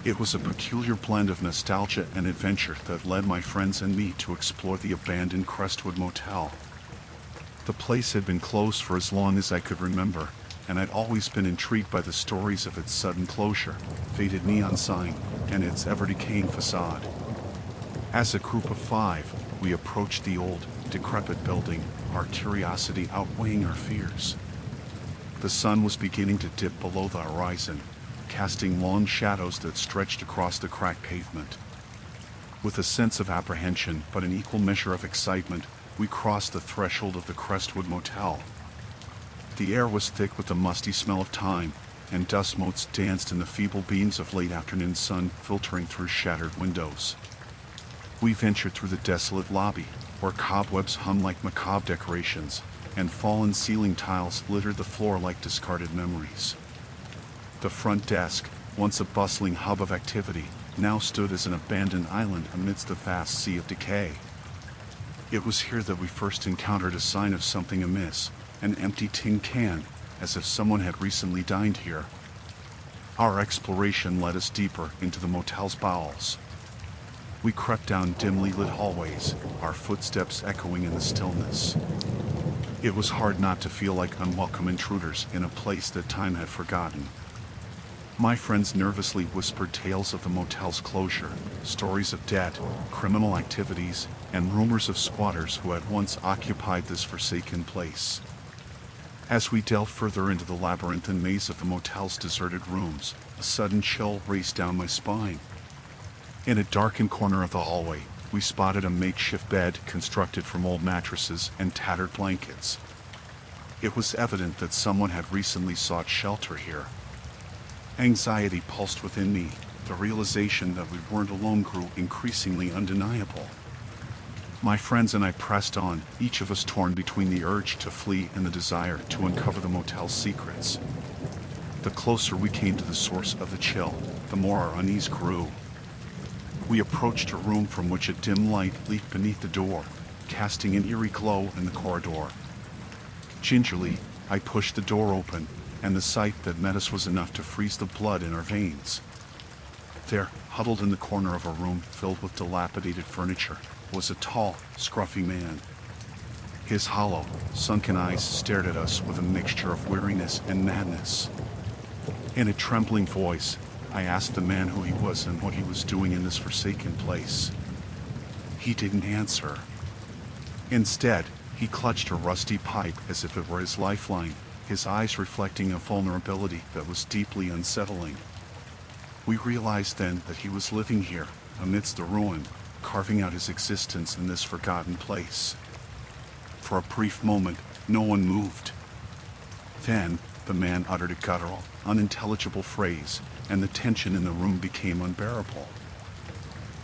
It was a peculiar blend of nostalgia and adventure that led my friends and me to explore the abandoned Crestwood Motel. The place had been closed for as long as I could remember, and I'd always been intrigued by the stories of its sudden closure, faded neon sign, and its ever-decaying facade. As a group of 5, we approached the old, decrepit building, our curiosity outweighing our fears. The sun was beginning to dip below the horizon, casting long shadows that stretched across the cracked pavement. With a sense of apprehension but an equal measure of excitement, we crossed the threshold of the Crestwood Motel. The air was thick with the musty smell of time, and dust motes danced in the feeble beams of late afternoon sun filtering through shattered windows. We ventured through the desolate lobby, where cobwebs hung like macabre decorations, and fallen ceiling tiles littered the floor like discarded memories. The front desk, once a bustling hub of activity, now stood as an abandoned island amidst the vast sea of decay. It was here that we first encountered a sign of something amiss, an empty tin can, as if someone had recently dined here. Our exploration led us deeper into the motel's bowels. We crept down dimly lit hallways, our footsteps echoing in the stillness. It was hard not to feel like unwelcome intruders in a place that time had forgotten. My friends nervously whispered tales of the motel's closure, stories of debt, criminal activities, and rumors of squatters who had once occupied this forsaken place. As we delved further into the labyrinthine maze of the motel's deserted rooms, a sudden chill raced down my spine. In a darkened corner of the hallway, we spotted a makeshift bed constructed from old mattresses and tattered blankets. It was evident that someone had recently sought shelter here. Anxiety pulsed within me. The realization that we weren't alone grew increasingly undeniable. My friends and I pressed on, each of us torn between the urge to flee and the desire to uncover the motel's secrets. The closer we came to the source of the chill, the more our unease grew. We approached a room from which a dim light leaked beneath the door, casting an eerie glow in the corridor. Gingerly, I pushed the door open, and the sight that met us was enough to freeze the blood in our veins. There, huddled in the corner of a room filled with dilapidated furniture, was a tall, scruffy man. His hollow, sunken eyes stared at us with a mixture of weariness and madness. In a trembling voice, I asked the man who he was and what he was doing in this forsaken place. He didn't answer. Instead, he clutched a rusty pipe as if it were his lifeline, his eyes reflecting a vulnerability that was deeply unsettling. We realized then that he was living here, amidst the ruin, carving out his existence in this forgotten place. For a brief moment, no one moved. Then, the man uttered a guttural, unintelligible phrase, and the tension in the room became unbearable.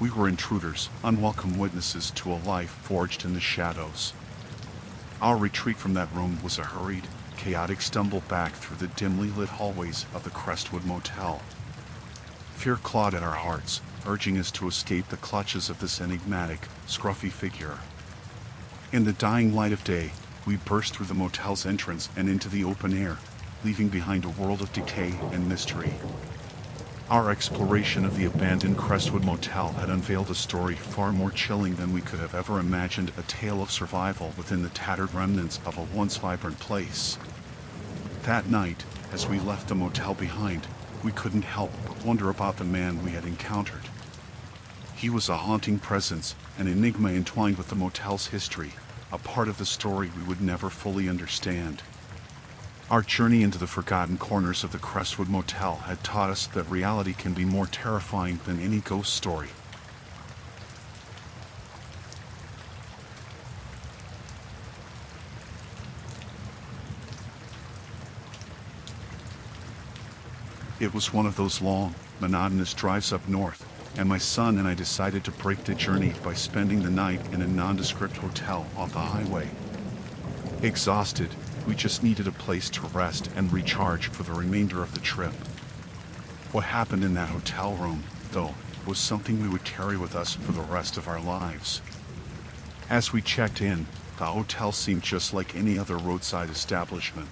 We were intruders, unwelcome witnesses to a life forged in the shadows. Our retreat from that room was a hurried, chaotic stumble back through the dimly lit hallways of the Crestwood Motel. Fear clawed at our hearts, urging us to escape the clutches of this enigmatic, scruffy figure. In the dying light of day, we burst through the motel's entrance and into the open air, leaving behind a world of decay and mystery. Our exploration of the abandoned Crestwood Motel had unveiled a story far more chilling than we could have ever imagined, a tale of survival within the tattered remnants of a once vibrant place. That night, as we left the motel behind, we couldn't help but wonder about the man we had encountered. He was a haunting presence, an enigma entwined with the motel's history, a part of the story we would never fully understand. Our journey into the forgotten corners of the Crestwood Motel had taught us that reality can be more terrifying than any ghost story. It was one of those long, monotonous drives up north, and my son and I decided to break the journey by spending the night in a nondescript hotel off the highway. Exhausted, we just needed a place to rest and recharge for the remainder of the trip. What happened in that hotel room, though, was something we would carry with us for the rest of our lives. As we checked in, the hotel seemed just like any other roadside establishment.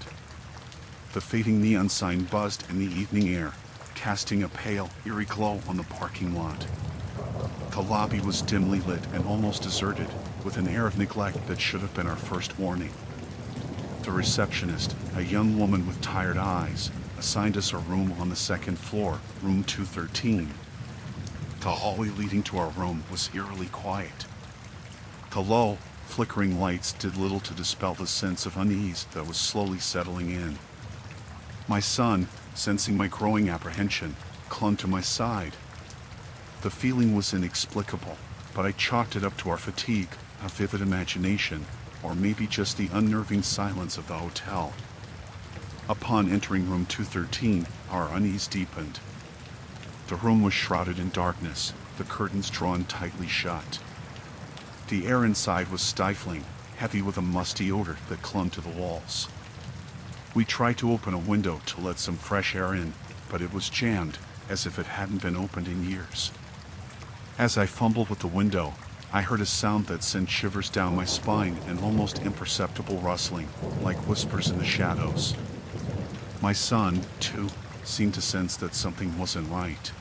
The fading neon sign buzzed in the evening air, casting a pale, eerie glow on the parking lot. The lobby was dimly lit and almost deserted, with an air of neglect that should have been our first warning. The receptionist, a young woman with tired eyes, assigned us a room on the second floor, room 213. The hallway leading to our room was eerily quiet. The low, flickering lights did little to dispel the sense of unease that was slowly settling in. My son, sensing my growing apprehension, clung to my side. The feeling was inexplicable, but I chalked it up to our fatigue, a vivid imagination, or maybe just the unnerving silence of the hotel. Upon entering room 213, our unease deepened. The room was shrouded in darkness, the curtains drawn tightly shut. The air inside was stifling, heavy with a musty odor that clung to the walls. We tried to open a window to let some fresh air in, but it was jammed, as if it hadn't been opened in years. As I fumbled with the window, I heard a sound that sent shivers down my spine, an almost imperceptible rustling, like whispers in the shadows. My son, too, seemed to sense that something wasn't right.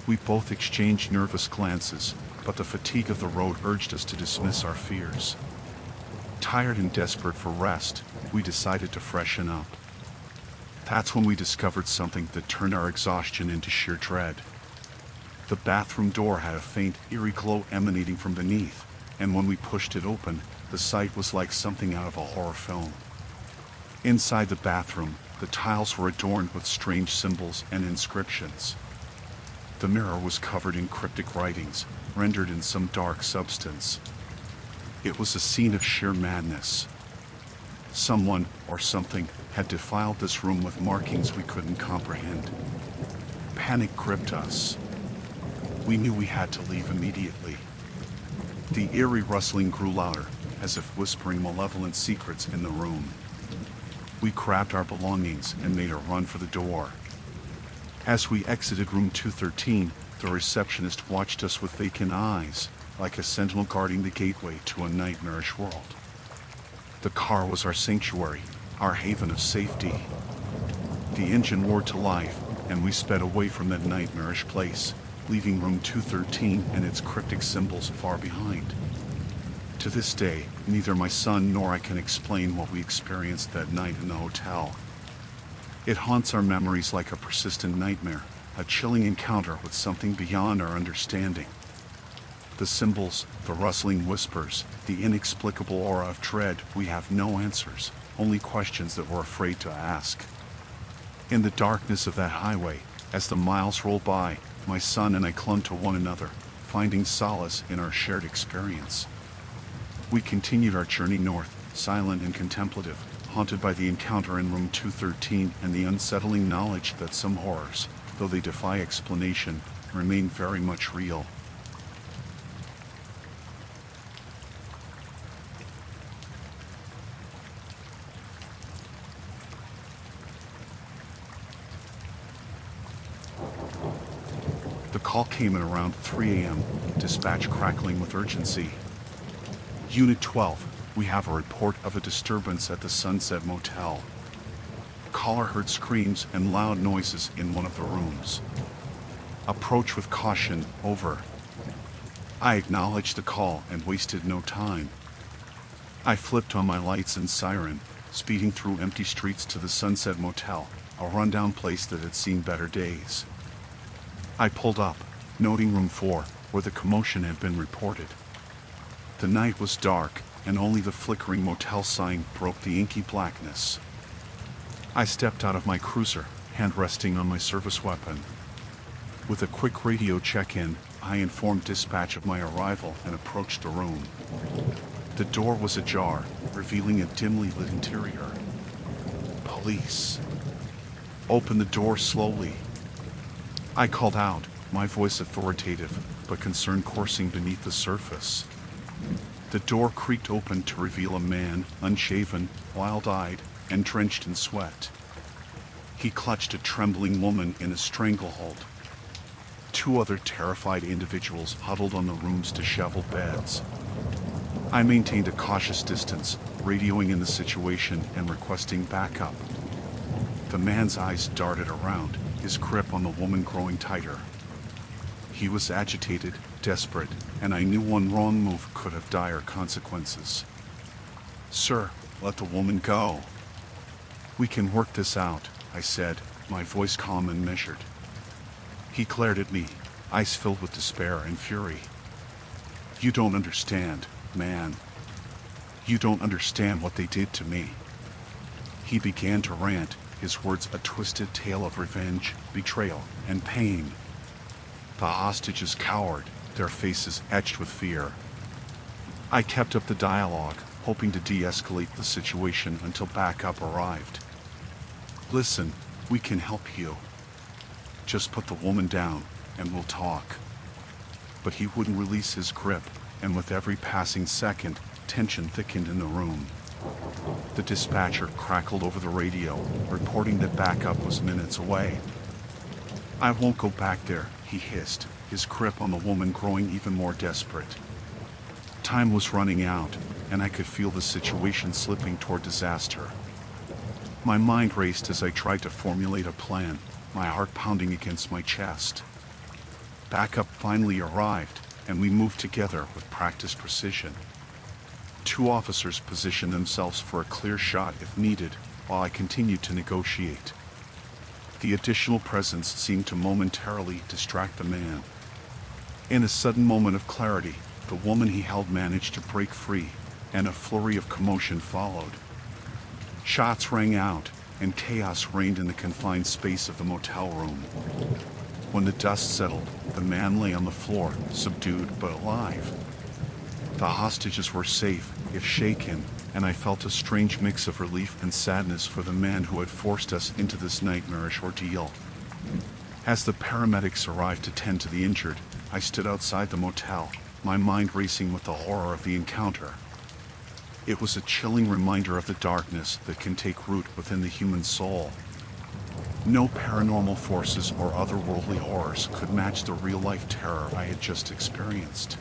We both exchanged nervous glances, but the fatigue of the road urged us to dismiss our fears. Tired and desperate for rest, we decided to freshen up. That's when we discovered something that turned our exhaustion into sheer dread. The bathroom door had a faint, eerie glow emanating from beneath, and when we pushed it open, the sight was like something out of a horror film. Inside the bathroom, the tiles were adorned with strange symbols and inscriptions. The mirror was covered in cryptic writings, rendered in some dark substance. It was a scene of sheer madness. Someone, or something, had defiled this room with markings we couldn't comprehend. Panic gripped us. We knew we had to leave immediately. The eerie rustling grew louder, as if whispering malevolent secrets in the room. We grabbed our belongings and made a run for the door. As we exited room 213, the receptionist watched us with vacant eyes, like a sentinel guarding the gateway to a nightmarish world. The car was our sanctuary, our haven of safety. The engine roared to life, and we sped away from that nightmarish place, leaving room 213 and its cryptic symbols far behind. To this day, neither my son nor I can explain what we experienced that night in the hotel. It haunts our memories like a persistent nightmare, a chilling encounter with something beyond our understanding. The symbols, the rustling whispers, the inexplicable aura of dread, we have no answers, only questions that we're afraid to ask. In the darkness of that highway, as the miles rolled by, my son and I clung to one another, finding solace in our shared experience. We continued our journey north, silent and contemplative, haunted by the encounter in room 213 and the unsettling knowledge that some horrors, though they defy explanation, remain very much real. The call came at around 3 a.m., dispatch crackling with urgency. Unit 12, we have a report of a disturbance at the Sunset Motel. Caller heard screams and loud noises in one of the rooms. Approach with caution, over. I acknowledged the call and wasted no time. I flipped on my lights and siren, speeding through empty streets to the Sunset Motel, a rundown place that had seen better days. I pulled up, noting room 4, where the commotion had been reported. The night was dark, and only the flickering motel sign broke the inky blackness. I stepped out of my cruiser, hand resting on my service weapon. With a quick radio check-in, I informed dispatch of my arrival and approached the room. The door was ajar, revealing a dimly lit interior. Police. Open the door slowly. I called out, my voice authoritative, but concern coursing beneath the surface. The door creaked open to reveal a man, unshaven, wild-eyed, and drenched in sweat. He clutched a trembling woman in a stranglehold. 2 other terrified individuals huddled on the room's disheveled beds. I maintained a cautious distance, radioing in the situation and requesting backup. The man's eyes darted around, his grip on the woman growing tighter. He was agitated, desperate, and I knew one wrong move could have dire consequences. Sir, let the woman go. We can work this out, I said, my voice calm and measured. He glared at me, eyes filled with despair and fury. You don't understand, man. You don't understand what they did to me. He began to rant, his words a twisted tale of revenge, betrayal, and pain. The hostages cowered, their faces etched with fear. I kept up the dialogue, hoping to de-escalate the situation until backup arrived. Listen, we can help you. Just put the woman down, and we'll talk. But he wouldn't release his grip, and with every passing second, tension thickened in the room. The dispatcher crackled over the radio, reporting that backup was minutes away. I won't go back there, he hissed, his grip on the woman growing even more desperate. Time was running out, and I could feel the situation slipping toward disaster. My mind raced as I tried to formulate a plan, my heart pounding against my chest. Backup finally arrived, and we moved together with practiced precision. 2 officers positioned themselves for a clear shot if needed, while I continued to negotiate. The additional presence seemed to momentarily distract the man. In a sudden moment of clarity, the woman he held managed to break free, and a flurry of commotion followed. Shots rang out, and chaos reigned in the confined space of the motel room. When the dust settled, the man lay on the floor, subdued but alive. The hostages were safe, if shaken, and I felt a strange mix of relief and sadness for the man who had forced us into this nightmarish ordeal. As the paramedics arrived to tend to the injured, I stood outside the motel, my mind racing with the horror of the encounter. It was a chilling reminder of the darkness that can take root within the human soul. No paranormal forces or otherworldly horrors could match the real-life terror I had just experienced.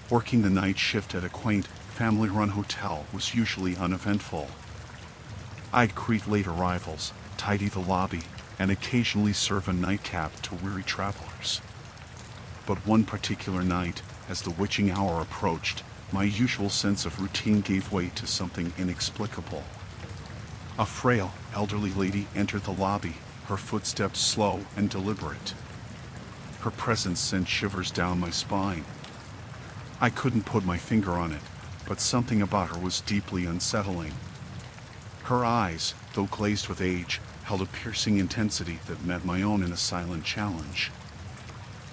Working the night shift at a quaint, family-run hotel was usually uneventful. I'd greet late arrivals, tidy the lobby, and occasionally serve a nightcap to weary travelers. But one particular night, as the witching hour approached, my usual sense of routine gave way to something inexplicable. A frail, elderly lady entered the lobby, her footsteps slow and deliberate. Her presence sent shivers down my spine. I couldn't put my finger on it, but something about her was deeply unsettling. Her eyes, though glazed with age, held a piercing intensity that met my own in a silent challenge.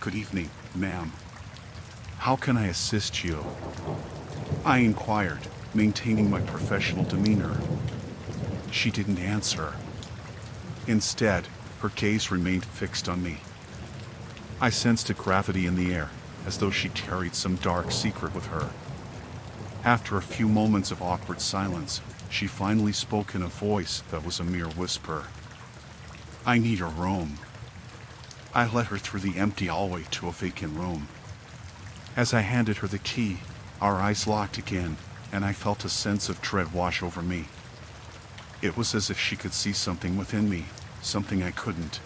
"Good evening, ma'am. How can I assist you?" I inquired, maintaining my professional demeanor. She didn't answer. Instead, her gaze remained fixed on me. I sensed a gravity in the air, as though she carried some dark secret with her. After a few moments of awkward silence, she finally spoke in a voice that was a mere whisper. "I need a room." I led her through the empty hallway to a vacant room. As I handed her the key, our eyes locked again, and I felt a sense of dread wash over me. It was as if she could see something within me, something I couldn't.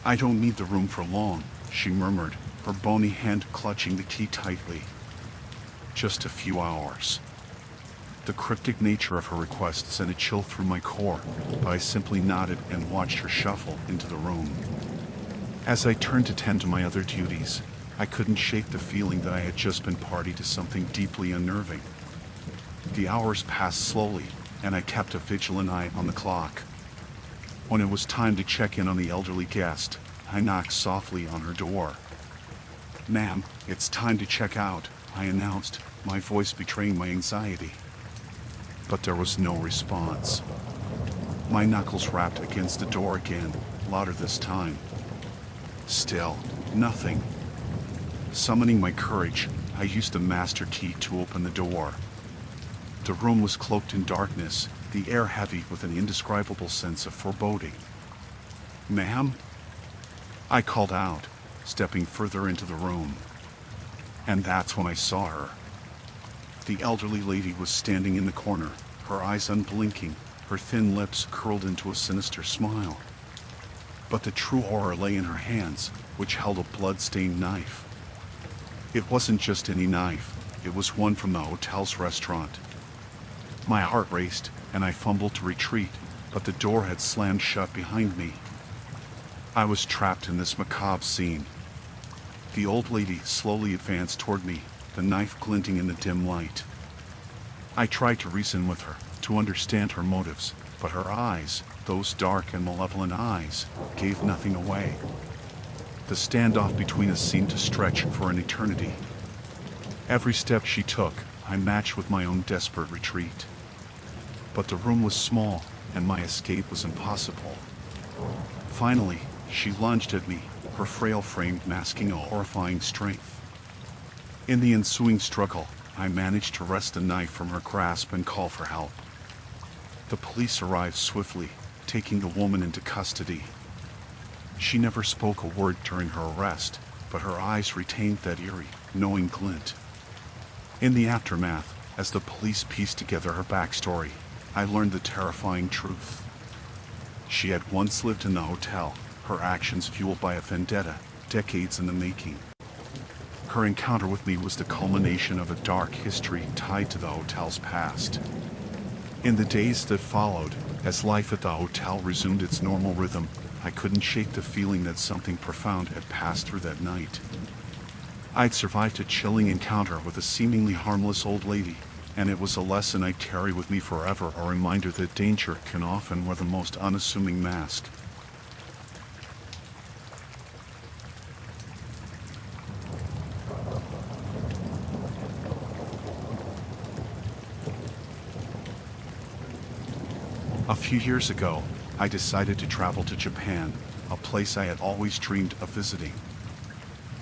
"I don't need the room for long," she murmured, her bony hand clutching the key tightly. "Just a few hours." The cryptic nature of her request sent a chill through my core, but I simply nodded and watched her shuffle into the room. As I turned to tend to my other duties, I couldn't shake the feeling that I had just been party to something deeply unnerving. The hours passed slowly, and I kept a vigilant eye on the clock. When it was time to check in on the elderly guest, I knocked softly on her door. "Ma'am, it's time to check out," I announced, my voice betraying my anxiety. But there was no response. My knuckles rapped against the door again, louder this time. Still, nothing. Summoning my courage, I used the master key to open the door. The room was cloaked in darkness, the air heavy with an indescribable sense of foreboding. "Ma'am?" I called out, stepping further into the room. And that's when I saw her. The elderly lady was standing in the corner, her eyes unblinking, her thin lips curled into a sinister smile. But the true horror lay in her hands, which held a blood-stained knife. It wasn't just any knife, it was one from the hotel's restaurant. My heart raced, and I fumbled to retreat, but the door had slammed shut behind me. I was trapped in this macabre scene. The old lady slowly advanced toward me, the knife glinting in the dim light. I tried to reason with her, to understand her motives, but her eyes, those dark and malevolent eyes, gave nothing away. The standoff between us seemed to stretch for an eternity. Every step she took, I matched with my own desperate retreat. But the room was small, and my escape was impossible. Finally, she lunged at me, her frail frame masking a horrifying strength. In the ensuing struggle, I managed to wrest the knife from her grasp and call for help. The police arrived swiftly, taking the woman into custody. She never spoke a word during her arrest, but her eyes retained that eerie, knowing glint. In the aftermath, as the police pieced together her backstory, I learned the terrifying truth. She had once lived in the hotel, her actions fueled by a vendetta, decades in the making. Her encounter with me was the culmination of a dark history tied to the hotel's past. In the days that followed, as life at the hotel resumed its normal rhythm, I couldn't shake the feeling that something profound had passed through that night. I'd survived a chilling encounter with a seemingly harmless old lady, and it was a lesson I'd carry with me forever, a reminder that danger can often wear the most unassuming mask. A few years ago, I decided to travel to Japan, a place I had always dreamed of visiting.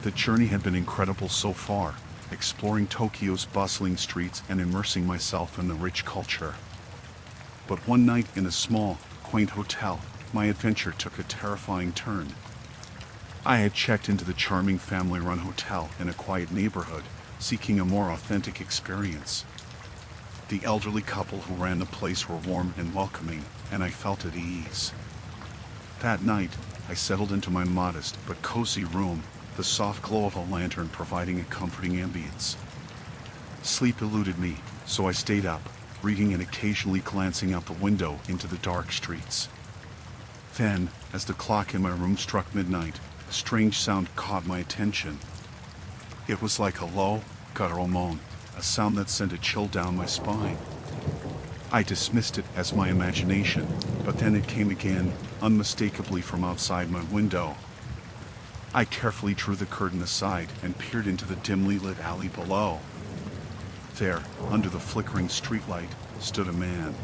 The journey had been incredible so far, exploring Tokyo's bustling streets and immersing myself in the rich culture. But one night in a small, quaint hotel, my adventure took a terrifying turn. I had checked into the charming family-run hotel in a quiet neighborhood, seeking a more authentic experience. The elderly couple who ran the place were warm and welcoming, and I felt at ease. That night, I settled into my modest but cozy room, the soft glow of a lantern providing a comforting ambience. Sleep eluded me, so I stayed up, reading and occasionally glancing out the window into the dark streets. Then, as the clock in my room struck midnight, a strange sound caught my attention. It was like a low, guttural moan, a sound that sent a chill down my spine. I dismissed it as my imagination, but then it came again, unmistakably from outside my window. I carefully drew the curtain aside and peered into the dimly lit alley below. There, under the flickering streetlight, stood a man.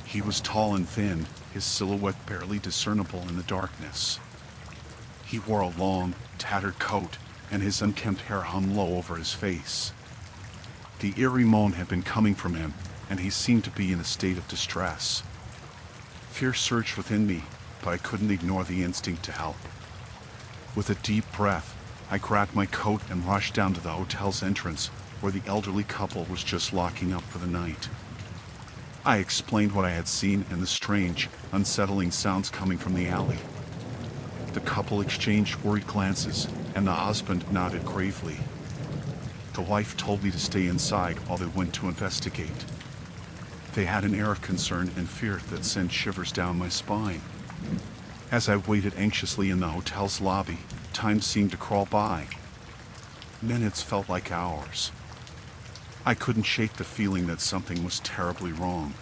He was tall and thin, his silhouette barely discernible in the darkness. He wore a long, tattered coat, and his unkempt hair hung low over his face. The eerie moan had been coming from him, and he seemed to be in a state of distress. Fear surged within me, but I couldn't ignore the instinct to help. With a deep breath, I grabbed my coat and rushed down to the hotel's entrance, where the elderly couple was just locking up for the night. I explained what I had seen and the strange, unsettling sounds coming from the alley. The couple exchanged worried glances, and the husband nodded gravely. The wife told me to stay inside while they went to investigate. They had an air of concern and fear that sent shivers down my spine. As I waited anxiously in the hotel's lobby, time seemed to crawl by. Minutes felt like hours. I couldn't shake the feeling that something was terribly wrong.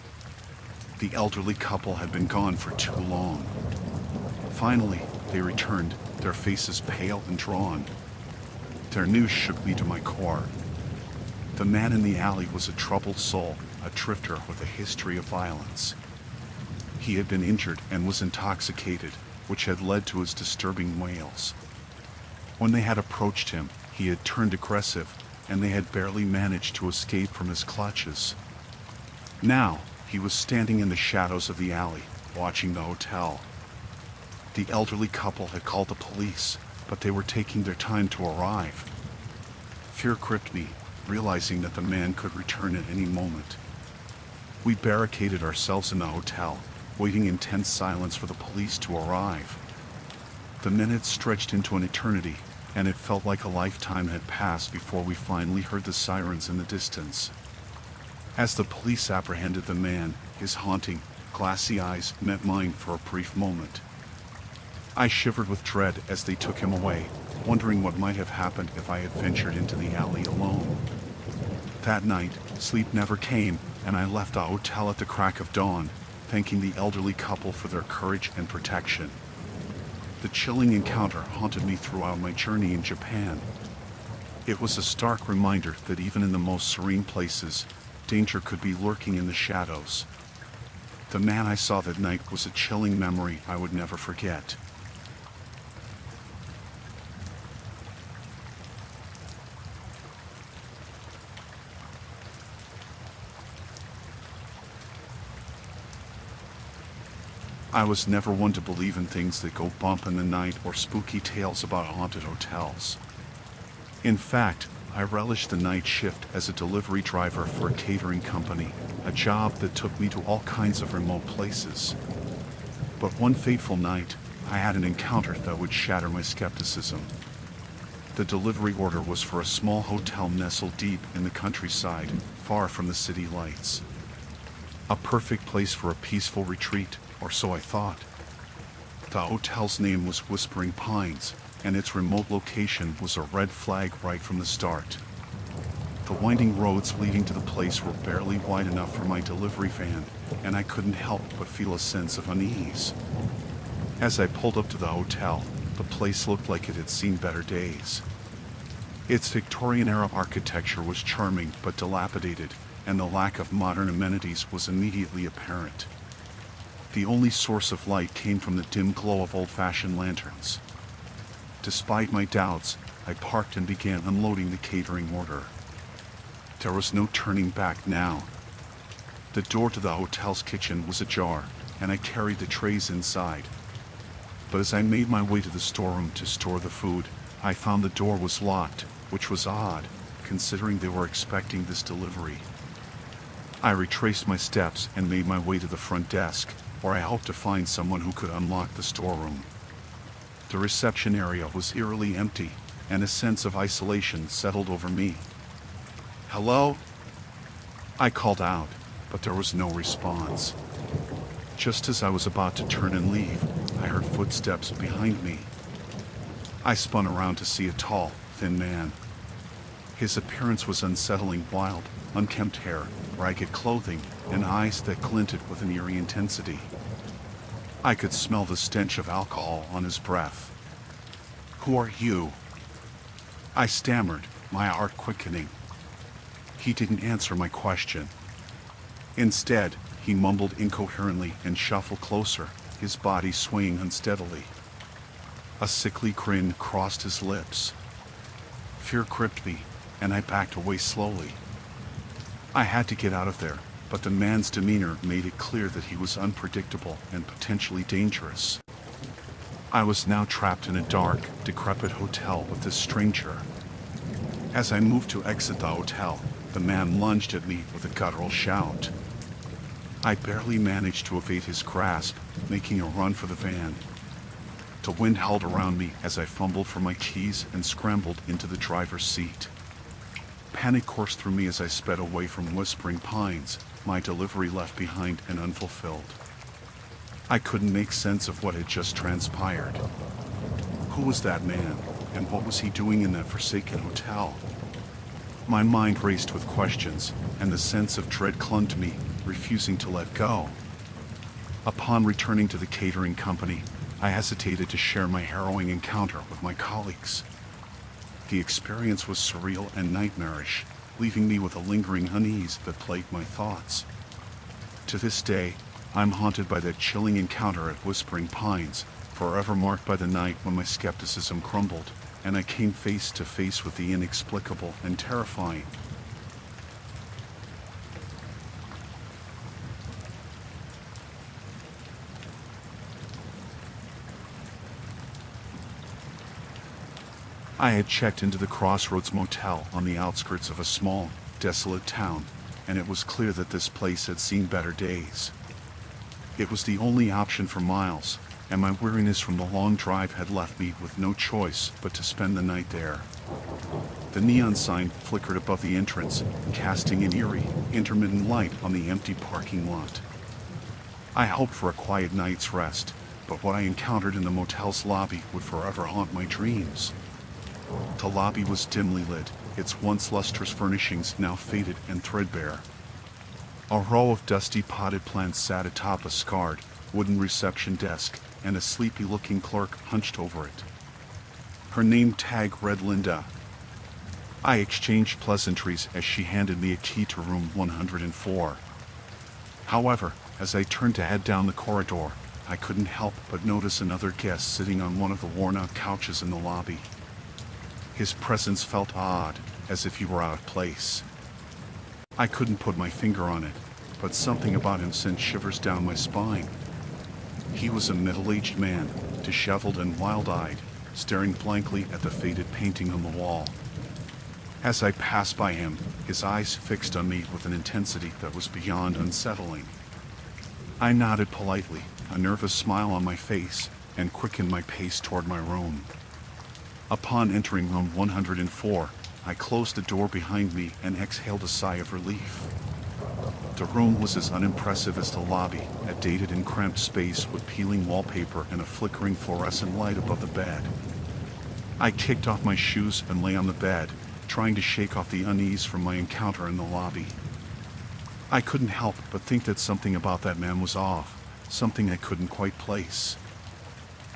The elderly couple had been gone for too long. Finally, they returned, their faces pale and drawn. Their news shook me to my core. The man in the alley was a troubled soul, a drifter with a history of violence. He had been injured and was intoxicated, which had led to his disturbing wails. When they had approached him, he had turned aggressive, and they had barely managed to escape from his clutches. Now, he was standing in the shadows of the alley, watching the hotel. The elderly couple had called the police, but they were taking their time to arrive. Fear gripped me, realizing that the man could return at any moment. We barricaded ourselves in the hotel, waiting in tense silence for the police to arrive. The minutes stretched into an eternity, and it felt like a lifetime had passed before we finally heard the sirens in the distance. As the police apprehended the man, his haunting, glassy eyes met mine for a brief moment. I shivered with dread as they took him away, wondering what might have happened if I had ventured into the alley alone. That night, sleep never came, and I left the hotel at the crack of dawn, thanking the elderly couple for their courage and protection. The chilling encounter haunted me throughout my journey in Japan. It was a stark reminder that even in the most serene places, danger could be lurking in the shadows. The man I saw that night was a chilling memory I would never forget. I was never one to believe in things that go bump in the night or spooky tales about haunted hotels. In fact, I relished the night shift as a delivery driver for a catering company, a job that took me to all kinds of remote places. But one fateful night, I had an encounter that would shatter my skepticism. The delivery order was for a small hotel nestled deep in the countryside, far from the city lights. A perfect place for a peaceful retreat, or so I thought. The hotel's name was Whispering Pines, and its remote location was a red flag right from the start. The winding roads leading to the place were barely wide enough for my delivery van, and I couldn't help but feel a sense of unease. As I pulled up to the hotel, the place looked like it had seen better days. Its Victorian-era architecture was charming but dilapidated, and the lack of modern amenities was immediately apparent. The only source of light came from the dim glow of old-fashioned lanterns. Despite my doubts, I parked and began unloading the catering order. There was no turning back now. The door to the hotel's kitchen was ajar, and I carried the trays inside. But as I made my way to the storeroom to store the food, I found the door was locked, which was odd, considering they were expecting this delivery. I retraced my steps and made my way to the front desk, where I hoped to find someone who could unlock the storeroom. The reception area was eerily empty, and a sense of isolation settled over me. "Hello?" I called out, but there was no response. Just as I was about to turn and leave, I heard footsteps behind me. I spun around to see a tall, thin man. His appearance was unsettling: wild, unkempt hair, ragged clothing, and eyes that glinted with an eerie intensity. I could smell the stench of alcohol on his breath. "Who are you?" I stammered, my heart quickening. He didn't answer my question. Instead, he mumbled incoherently and shuffled closer, his body swaying unsteadily. A sickly grin crossed his lips. Fear gripped me, and I backed away slowly. I had to get out of there, but the man's demeanor made it clear that he was unpredictable and potentially dangerous. I was now trapped in a dark, decrepit hotel with this stranger. As I moved to exit the hotel, the man lunged at me with a guttural shout. I barely managed to evade his grasp, making a run for the van. The wind howled around me as I fumbled for my keys and scrambled into the driver's seat. Panic coursed through me as I sped away from Whispering Pines, my delivery left behind and unfulfilled. I couldn't make sense of what had just transpired. Who was that man, and what was he doing in that forsaken hotel? My mind raced with questions, and the sense of dread clung to me, refusing to let go. Upon returning to the catering company, I hesitated to share my harrowing encounter with my colleagues. The experience was surreal and nightmarish, leaving me with a lingering unease that plagued my thoughts. To this day, I'm haunted by that chilling encounter at Whispering Pines, forever marked by the night when my skepticism crumbled, and I came face to face with the inexplicable and terrifying. I had checked into the Crossroads Motel on the outskirts of a small, desolate town, and it was clear that this place had seen better days. It was the only option for miles, and my weariness from the long drive had left me with no choice but to spend the night there. The neon sign flickered above the entrance, casting an eerie, intermittent light on the empty parking lot. I hoped for a quiet night's rest, but what I encountered in the motel's lobby would forever haunt my dreams. The lobby was dimly lit, its once lustrous furnishings now faded and threadbare. A row of dusty potted plants sat atop a scarred, wooden reception desk, and a sleepy-looking clerk hunched over it. Her name tag read Linda. I exchanged pleasantries as she handed me a key to room 104. However, as I turned to head down the corridor, I couldn't help but notice another guest sitting on one of the worn-out couches in the lobby. His presence felt odd, as if he were out of place. I couldn't put my finger on it, but something about him sent shivers down my spine. He was a middle-aged man, disheveled and wild-eyed, staring blankly at the faded painting on the wall. As I passed by him, his eyes fixed on me with an intensity that was beyond unsettling. I nodded politely, a nervous smile on my face, and quickened my pace toward my room. Upon entering room 104, I closed the door behind me and exhaled a sigh of relief. The room was as unimpressive as the lobby, a dated and cramped space with peeling wallpaper and a flickering fluorescent light above the bed. I kicked off my shoes and lay on the bed, trying to shake off the unease from my encounter in the lobby. I couldn't help but think that something about that man was off, something I couldn't quite place.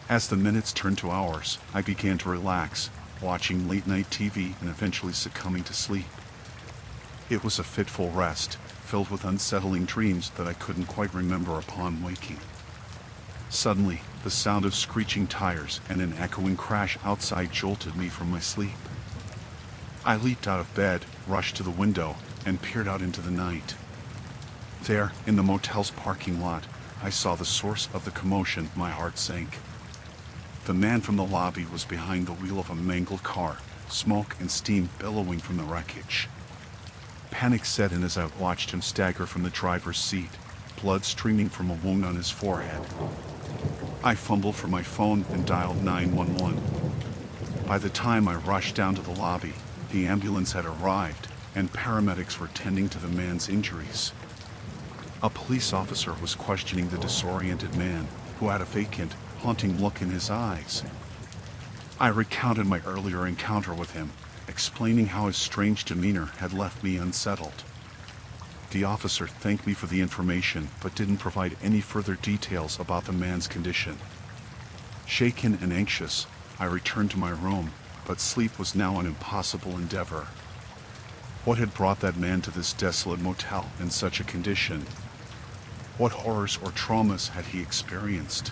As the minutes turned to hours, I began to relax, watching late-night TV and eventually succumbing to sleep. It was a fitful rest, filled with unsettling dreams that I couldn't quite remember upon waking. Suddenly, the sound of screeching tires and an echoing crash outside jolted me from my sleep. I leaped out of bed, rushed to the window, and peered out into the night. There, in the motel's parking lot, I saw the source of the commotion. My heart sank. The man from the lobby was behind the wheel of a mangled car, smoke and steam billowing from the wreckage. Panic set in as I watched him stagger from the driver's seat, blood streaming from a wound on his forehead. I fumbled for my phone and dialed 911. By the time I rushed down to the lobby, the ambulance had arrived, and paramedics were tending to the man's injuries. A police officer was questioning the disoriented man, who had a vacant, haunting look in his eyes. I recounted my earlier encounter with him, explaining how his strange demeanor had left me unsettled. The officer thanked me for the information, but didn't provide any further details about the man's condition. Shaken and anxious, I returned to my room, but sleep was now an impossible endeavor. What had brought that man to this desolate motel in such a condition? What horrors or traumas had he experienced?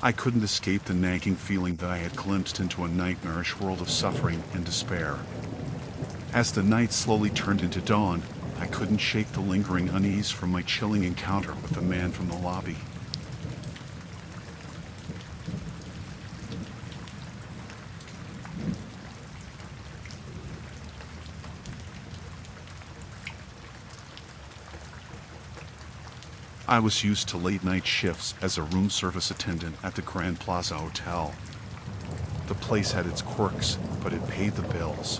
I couldn't escape the nagging feeling that I had glimpsed into a nightmarish world of suffering and despair. As the night slowly turned into dawn, I couldn't shake the lingering unease from my chilling encounter with the man from the lobby. I was used to late-night shifts as a room service attendant at the Grand Plaza Hotel. The place had its quirks, but it paid the bills.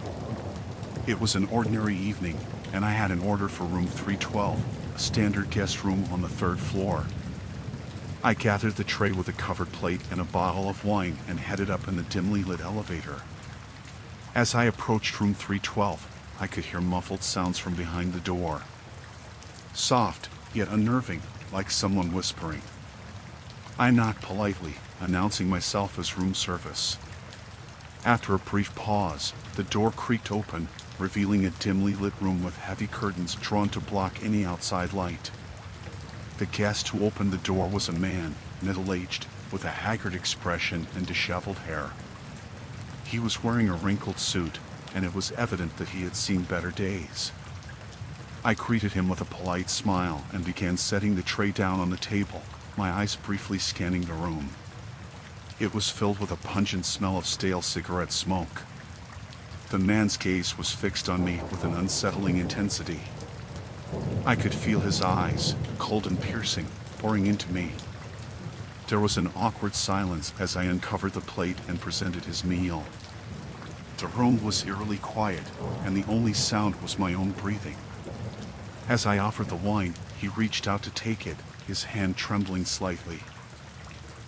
It was an ordinary evening, and I had an order for room 312, a standard guest room on the 3rd floor. I gathered the tray with a covered plate and a bottle of wine and headed up in the dimly lit elevator. As I approached room 312, I could hear muffled sounds from behind the door. Soft, yet unnerving, like someone whispering. I knocked politely, announcing myself as room service. After a brief pause, the door creaked open, revealing a dimly lit room with heavy curtains drawn to block any outside light. The guest who opened the door was a man, middle-aged, with a haggard expression and disheveled hair. He was wearing a wrinkled suit, and it was evident that he had seen better days. I greeted him with a polite smile and began setting the tray down on the table, my eyes briefly scanning the room. It was filled with a pungent smell of stale cigarette smoke. The man's gaze was fixed on me with an unsettling intensity. I could feel his eyes, cold and piercing, boring into me. There was an awkward silence as I uncovered the plate and presented his meal. The room was eerily quiet, and the only sound was my own breathing. As I offered the wine, he reached out to take it, his hand trembling slightly.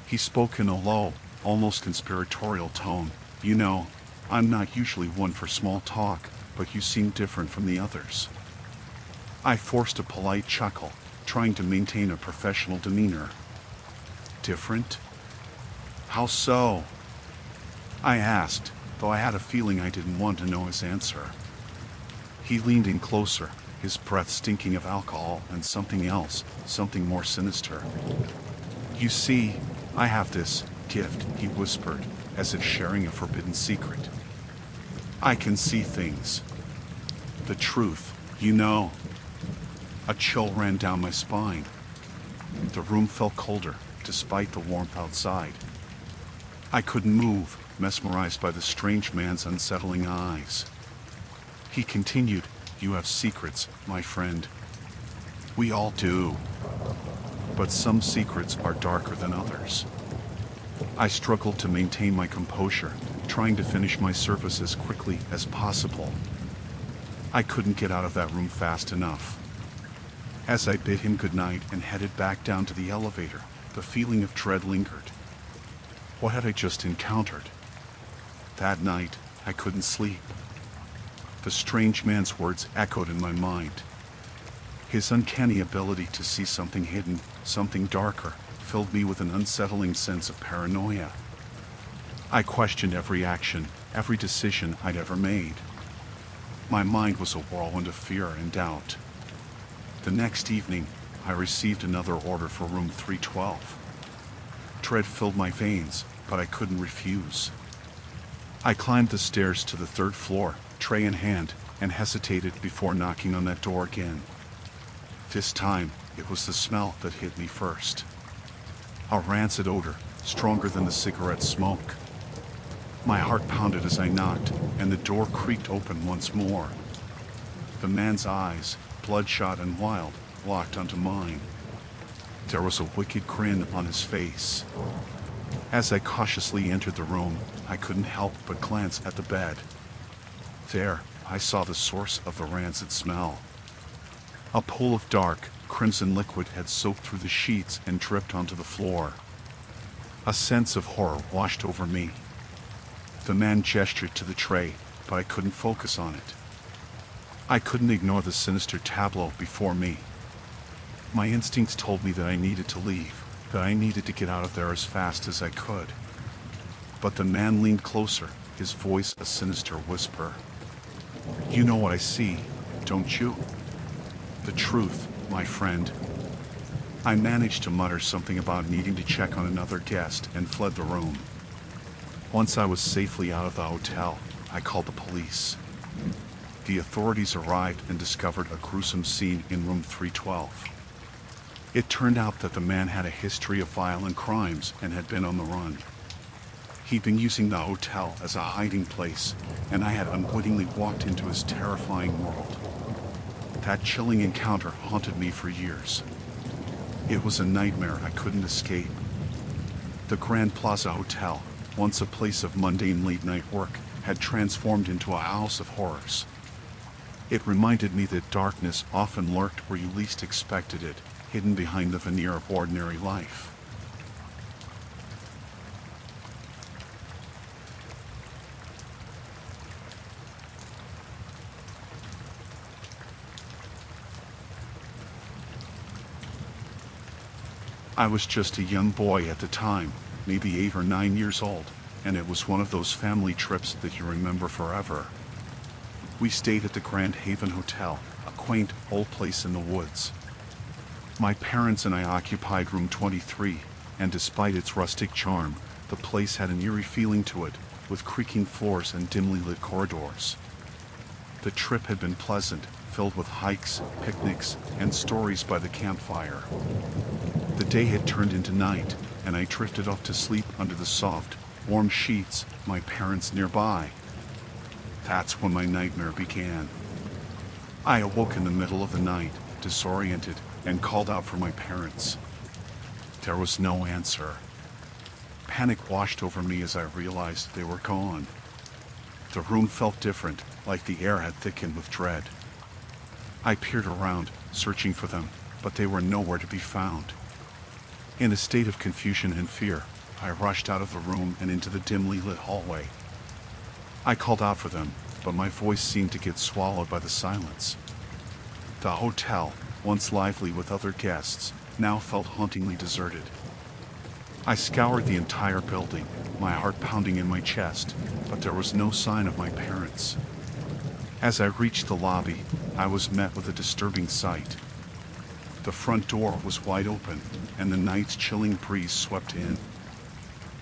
He spoke in a low, almost conspiratorial tone. "You know, I'm not usually one for small talk, but you seem different from the others." I forced a polite chuckle, trying to maintain a professional demeanor. "Different? How so?" I asked, though I had a feeling I didn't want to know his answer. He leaned in closer, his breath stinking of alcohol and something else, something more sinister. "You see, I have this gift," he whispered, as if sharing a forbidden secret. "I can see things. The truth, you know." A chill ran down my spine. The room felt colder, despite the warmth outside. I couldn't move, mesmerized by the strange man's unsettling eyes. He continued, "You have secrets, my friend. We all do. But some secrets are darker than others." I struggled to maintain my composure, trying to finish my service as quickly as possible. I couldn't get out of that room fast enough. As I bid him goodnight and headed back down to the elevator, the feeling of dread lingered. What had I just encountered? That night, I couldn't sleep. The strange man's words echoed in my mind. His uncanny ability to see something hidden, something darker, filled me with an unsettling sense of paranoia. I questioned every action, every decision I'd ever made. My mind was a whirlwind of fear and doubt. The next evening, I received another order for room 312. Dread filled my veins, but I couldn't refuse. I climbed the stairs to the 3rd floor, tray in hand, and hesitated before knocking on that door again. This time, it was the smell that hit me first. A rancid odor, stronger than the cigarette smoke. My heart pounded as I knocked, and the door creaked open once more. The man's eyes, bloodshot and wild, locked onto mine. There was a wicked grin on his face. As I cautiously entered the room, I couldn't help but glance at the bed. There, I saw the source of the rancid smell. A pool of dark, crimson liquid had soaked through the sheets and dripped onto the floor. A sense of horror washed over me. The man gestured to the tray, but I couldn't focus on it. I couldn't ignore the sinister tableau before me. My instincts told me that I needed to leave, that I needed to get out of there as fast as I could. But the man leaned closer, his voice a sinister whisper. "You know what I see, don't you? The truth, my friend." I managed to mutter something about needing to check on another guest and fled the room. Once I was safely out of the hotel, I called the police. The authorities arrived and discovered a gruesome scene in room 312. It turned out that the man had a history of violent crimes and had been on the run. He'd been using the hotel as a hiding place, and I had unwittingly walked into his terrifying world. That chilling encounter haunted me for years. It was a nightmare I couldn't escape. The Grand Plaza Hotel, once a place of mundane late-night work, had transformed into a house of horrors. It reminded me that darkness often lurked where you least expected it, hidden behind the veneer of ordinary life. I was just a young boy at the time, maybe 8 or 9 years old, and it was one of those family trips that you remember forever. We stayed at the Grand Haven Hotel, a quaint old place in the woods. My parents and I occupied room 23, and despite its rustic charm, the place had an eerie feeling to it, with creaking floors and dimly lit corridors. The trip had been pleasant, filled with hikes, picnics, and stories by the campfire. The day had turned into night, and I drifted off to sleep under the soft, warm sheets, my parents nearby. That's when my nightmare began. I awoke in the middle of the night, disoriented, and called out for my parents. There was no answer. Panic washed over me as I realized they were gone. The room felt different, like the air had thickened with dread. I peered around, searching for them, but they were nowhere to be found. In a state of confusion and fear, I rushed out of the room and into the dimly lit hallway. I called out for them, but my voice seemed to get swallowed by the silence. The hotel, once lively with other guests, now felt hauntingly deserted. I scoured the entire building, my heart pounding in my chest, but there was no sign of my parents. As I reached the lobby, I was met with a disturbing sight. The front door was wide open, and the night's chilling breeze swept in.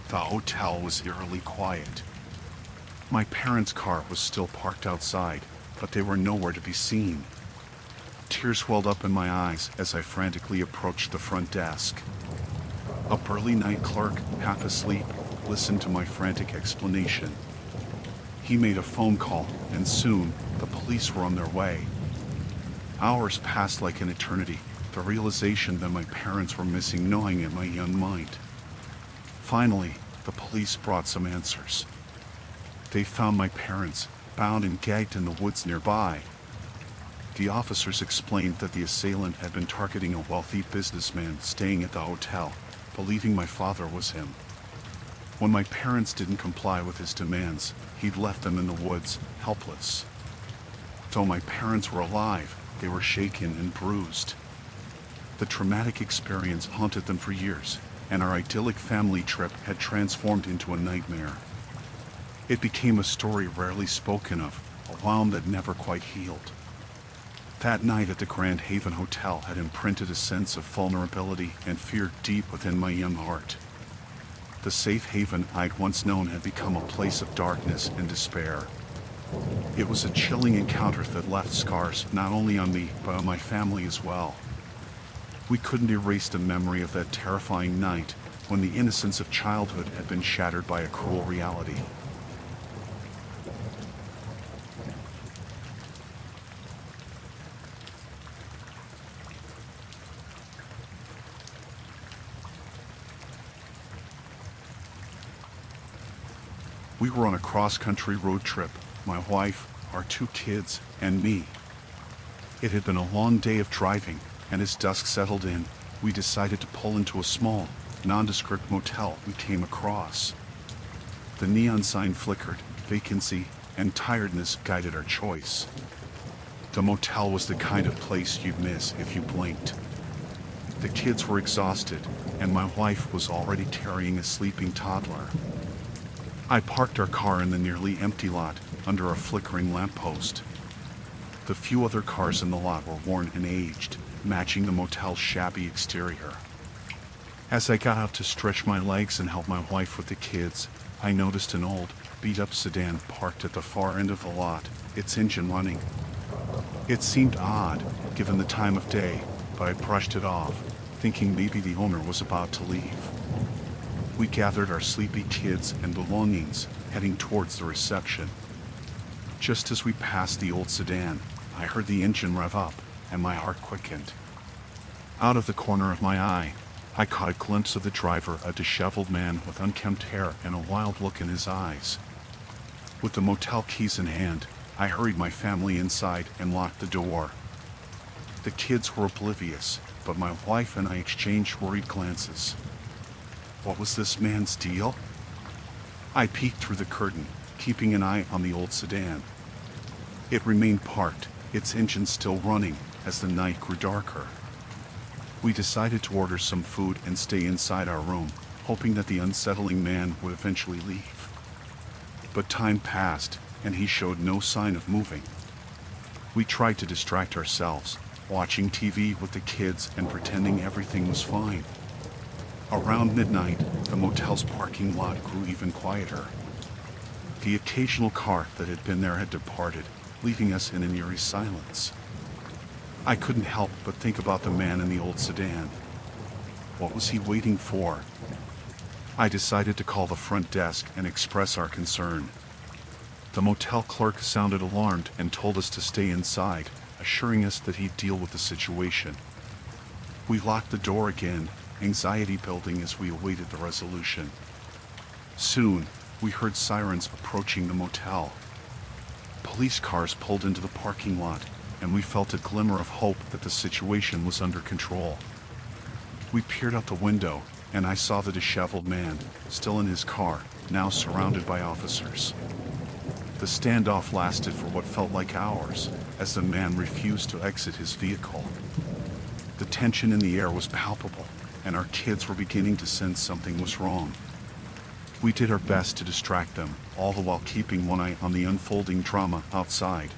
The hotel was eerily quiet. My parents' car was still parked outside, but they were nowhere to be seen. Tears welled up in my eyes as I frantically approached the front desk. A burly night clerk, half asleep, listened to my frantic explanation. He made a phone call, and soon, the police were on their way. Hours passed like an eternity, the realization that my parents were missing gnawing at my young mind. Finally, the police brought some answers. They found my parents, bound and gagged in the woods nearby. The officers explained that the assailant had been targeting a wealthy businessman staying at the hotel, believing my father was him. When my parents didn't comply with his demands, he'd left them in the woods, helpless. Though my parents were alive, they were shaken and bruised. The traumatic experience haunted them for years, and our idyllic family trip had transformed into a nightmare. It became a story rarely spoken of, a wound that never quite healed. That night at the Grand Haven Hotel had imprinted a sense of vulnerability and fear deep within my young heart. The safe haven I'd once known had become a place of darkness and despair. It was a chilling encounter that left scars not only on me, but on my family as well. We couldn't erase the memory of that terrifying night when the innocence of childhood had been shattered by a cruel reality. We were on a cross-country road trip, my wife, our 2 kids, and me. It had been a long day of driving, and as dusk settled in, we decided to pull into a small, nondescript motel we came across. The neon sign flickered, vacancy and tiredness guided our choice. The motel was the kind of place you'd miss if you blinked. The kids were exhausted, and my wife was already carrying a sleeping toddler. I parked our car in the nearly empty lot under a flickering lamppost. The few other cars in the lot were worn and aged, matching the motel's shabby exterior. As I got out to stretch my legs and help my wife with the kids, I noticed an old, beat-up sedan parked at the far end of the lot, its engine running. It seemed odd, given the time of day, but I brushed it off, thinking maybe the owner was about to leave. We gathered our sleepy kids and belongings, heading towards the reception. Just as we passed the old sedan, I heard the engine rev up, and my heart quickened. Out of the corner of my eye, I caught a glimpse of the driver, a disheveled man with unkempt hair and a wild look in his eyes. With the motel keys in hand, I hurried my family inside and locked the door. The kids were oblivious, but my wife and I exchanged worried glances. What was this man's deal? I peeked through the curtain, keeping an eye on the old sedan. It remained parked, its engine still running, as the night grew darker. We decided to order some food and stay inside our room, hoping that the unsettling man would eventually leave. But time passed, and he showed no sign of moving. We tried to distract ourselves, watching TV with the kids and pretending everything was fine. Around midnight, the motel's parking lot grew even quieter. The occasional car that had been there had departed, leaving us in an eerie silence. I couldn't help but think about the man in the old sedan. What was he waiting for? I decided to call the front desk and express our concern. The motel clerk sounded alarmed and told us to stay inside, assuring us that he'd deal with the situation. We locked the door again, anxiety building as we awaited the resolution. Soon, we heard sirens approaching the motel. Police cars pulled into the parking lot, and we felt a glimmer of hope that the situation was under control. We peered out the window, and I saw the disheveled man, still in his car, now surrounded by officers. The standoff lasted for what felt like hours, as the man refused to exit his vehicle. The tension in the air was palpable, and our kids were beginning to sense something was wrong. We did our best to distract them, all the while keeping one eye on the unfolding drama outside.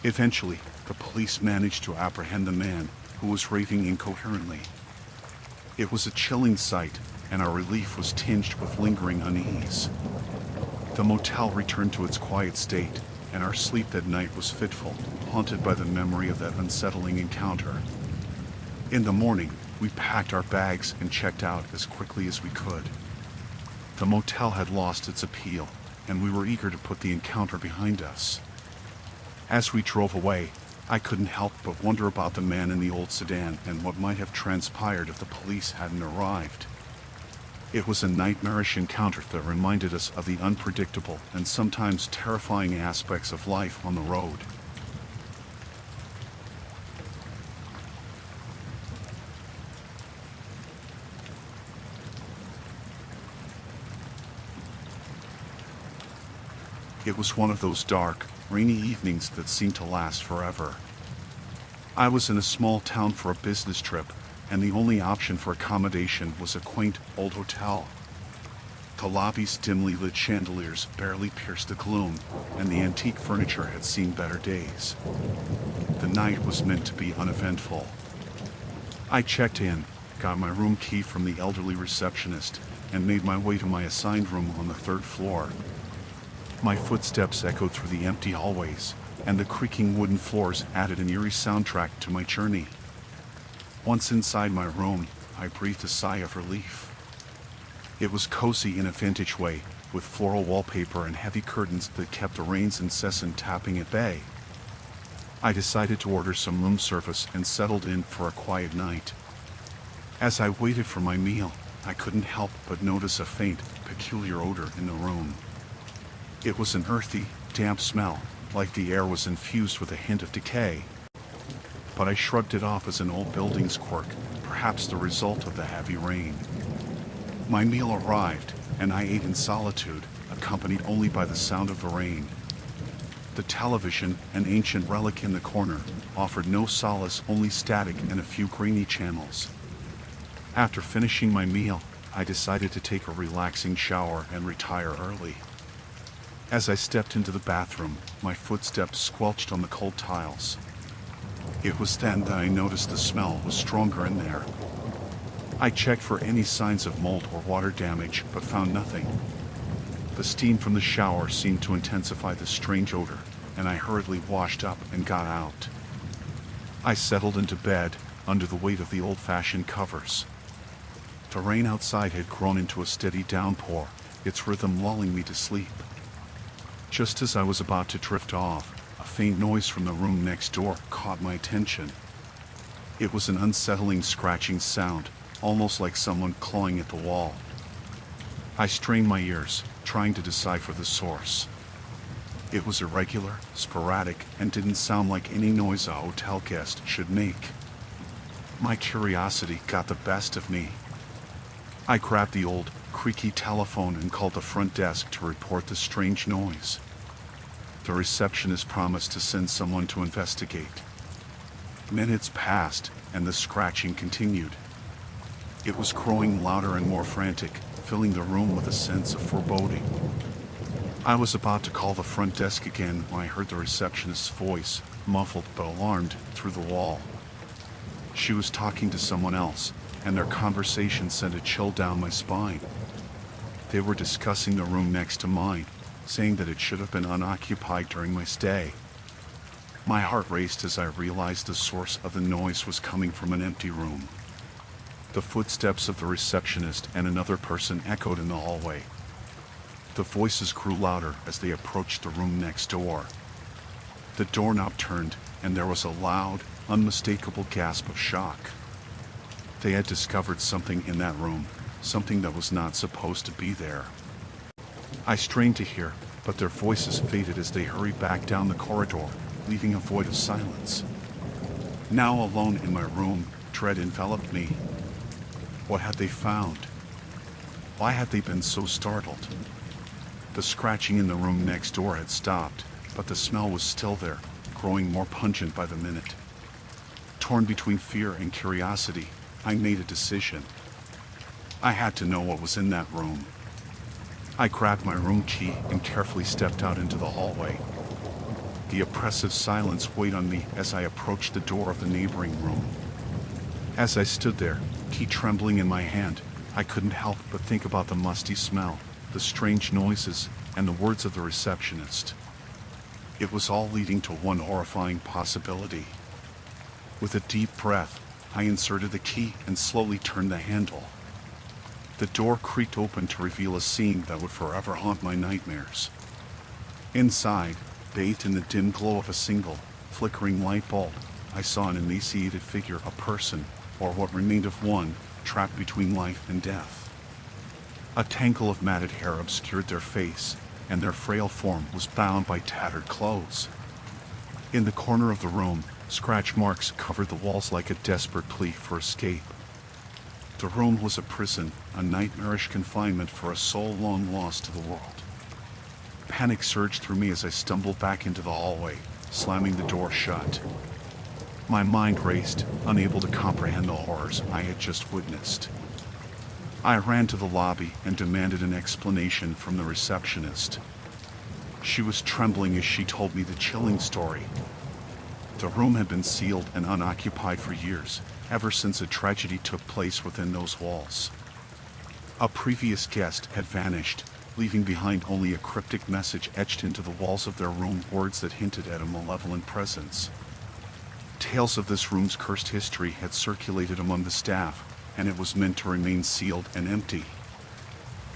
Eventually, the police managed to apprehend the man, who was raving incoherently. It was a chilling sight, and our relief was tinged with lingering unease. The motel returned to its quiet state, and our sleep that night was fitful, haunted by the memory of that unsettling encounter. In the morning, we packed our bags and checked out as quickly as we could. The motel had lost its appeal, and we were eager to put the encounter behind us. As we drove away, I couldn't help but wonder about the man in the old sedan and what might have transpired if the police hadn't arrived. It was a nightmarish encounter that reminded us of the unpredictable and sometimes terrifying aspects of life on the road. It was one of those dark, rainy evenings that seemed to last forever. I was in a small town for a business trip, and the only option for accommodation was a quaint old hotel. The lobby's dimly lit chandeliers barely pierced the gloom, and the antique furniture had seen better days. The night was meant to be uneventful. I checked in, got my room key from the elderly receptionist, and made my way to my assigned room on the third floor. My footsteps echoed through the empty hallways, and the creaking wooden floors added an eerie soundtrack to my journey. Once inside my room, I breathed a sigh of relief. It was cozy in a vintage way, with floral wallpaper and heavy curtains that kept the rain's incessant tapping at bay. I decided to order some room service and settled in for a quiet night. As I waited for my meal, I couldn't help but notice a faint, peculiar odor in the room. It was an earthy, damp smell, like the air was infused with a hint of decay. But I shrugged it off as an old building's quirk, perhaps the result of the heavy rain. My meal arrived, and I ate in solitude, accompanied only by the sound of the rain. The television, an ancient relic in the corner, offered no solace, only static and a few grainy channels. After finishing my meal, I decided to take a relaxing shower and retire early. As I stepped into the bathroom, my footsteps squelched on the cold tiles. It was then that I noticed the smell was stronger in there. I checked for any signs of mold or water damage, but found nothing. The steam from the shower seemed to intensify the strange odor, and I hurriedly washed up and got out. I settled into bed, under the weight of the old-fashioned covers. The rain outside had grown into a steady downpour, its rhythm lulling me to sleep. Just as I was about to drift off, a faint noise from the room next door caught my attention. It was an unsettling scratching sound, almost like someone clawing at the wall. I strained my ears, trying to decipher the source. It was irregular, sporadic, and didn't sound like any noise a hotel guest should make. My curiosity got the best of me. I grabbed the old, creaky telephone and called the front desk to report the strange noise. The receptionist promised to send someone to investigate. Minutes passed, and the scratching continued. It was growing louder and more frantic, filling the room with a sense of foreboding. I was about to call the front desk again when I heard the receptionist's voice, muffled but alarmed, through the wall. She was talking to someone else, and their conversation sent a chill down my spine. They were discussing the room next to mine, saying that it should have been unoccupied during my stay. My heart raced as I realized the source of the noise was coming from an empty room. The footsteps of the receptionist and another person echoed in the hallway. The voices grew louder as they approached the room next door. The doorknob turned, and there was a loud, unmistakable gasp of shock. They had discovered something in that room, something that was not supposed to be there. I strained to hear, but their voices faded as they hurried back down the corridor, leaving a void of silence. Now alone in my room, dread enveloped me. What had they found? Why had they been so startled? The scratching in the room next door had stopped, but the smell was still there, growing more pungent by the minute. Torn between fear and curiosity, I made a decision. I had to know what was in that room. I grabbed my room key and carefully stepped out into the hallway. The oppressive silence weighed on me as I approached the door of the neighboring room. As I stood there, key trembling in my hand, I couldn't help but think about the musty smell, the strange noises, and the words of the receptionist. It was all leading to one horrifying possibility. With a deep breath, I inserted the key and slowly turned the handle. The door creaked open to reveal a scene that would forever haunt my nightmares. Inside, bathed in the dim glow of a single, flickering light bulb, I saw an emaciated figure, a person, or what remained of one, trapped between life and death. A tangle of matted hair obscured their face, and their frail form was bound by tattered clothes. In the corner of the room, scratch marks covered the walls like a desperate plea for escape. The room was a prison, a nightmarish confinement for a soul long lost to the world. Panic surged through me as I stumbled back into the hallway, slamming the door shut. My mind raced, unable to comprehend the horrors I had just witnessed. I ran to the lobby and demanded an explanation from the receptionist. She was trembling as she told me the chilling story. The room had been sealed and unoccupied for years, ever since a tragedy took place within those walls. A previous guest had vanished, leaving behind only a cryptic message etched into the walls of their room, words that hinted at a malevolent presence. Tales of this room's cursed history had circulated among the staff, and it was meant to remain sealed and empty.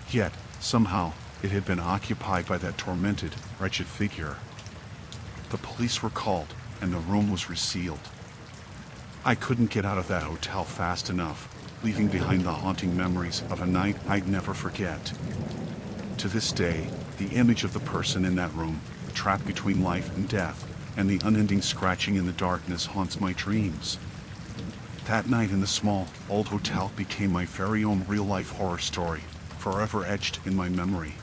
Yet, somehow, it had been occupied by that tormented, wretched figure. The police were called, and the room was resealed. I couldn't get out of that hotel fast enough, leaving behind the haunting memories of a night I'd never forget. To this day, the image of the person in that room, trapped between life and death, and the unending scratching in the darkness haunts my dreams. That night in the small, old hotel became my very own real-life horror story, forever etched in my memory.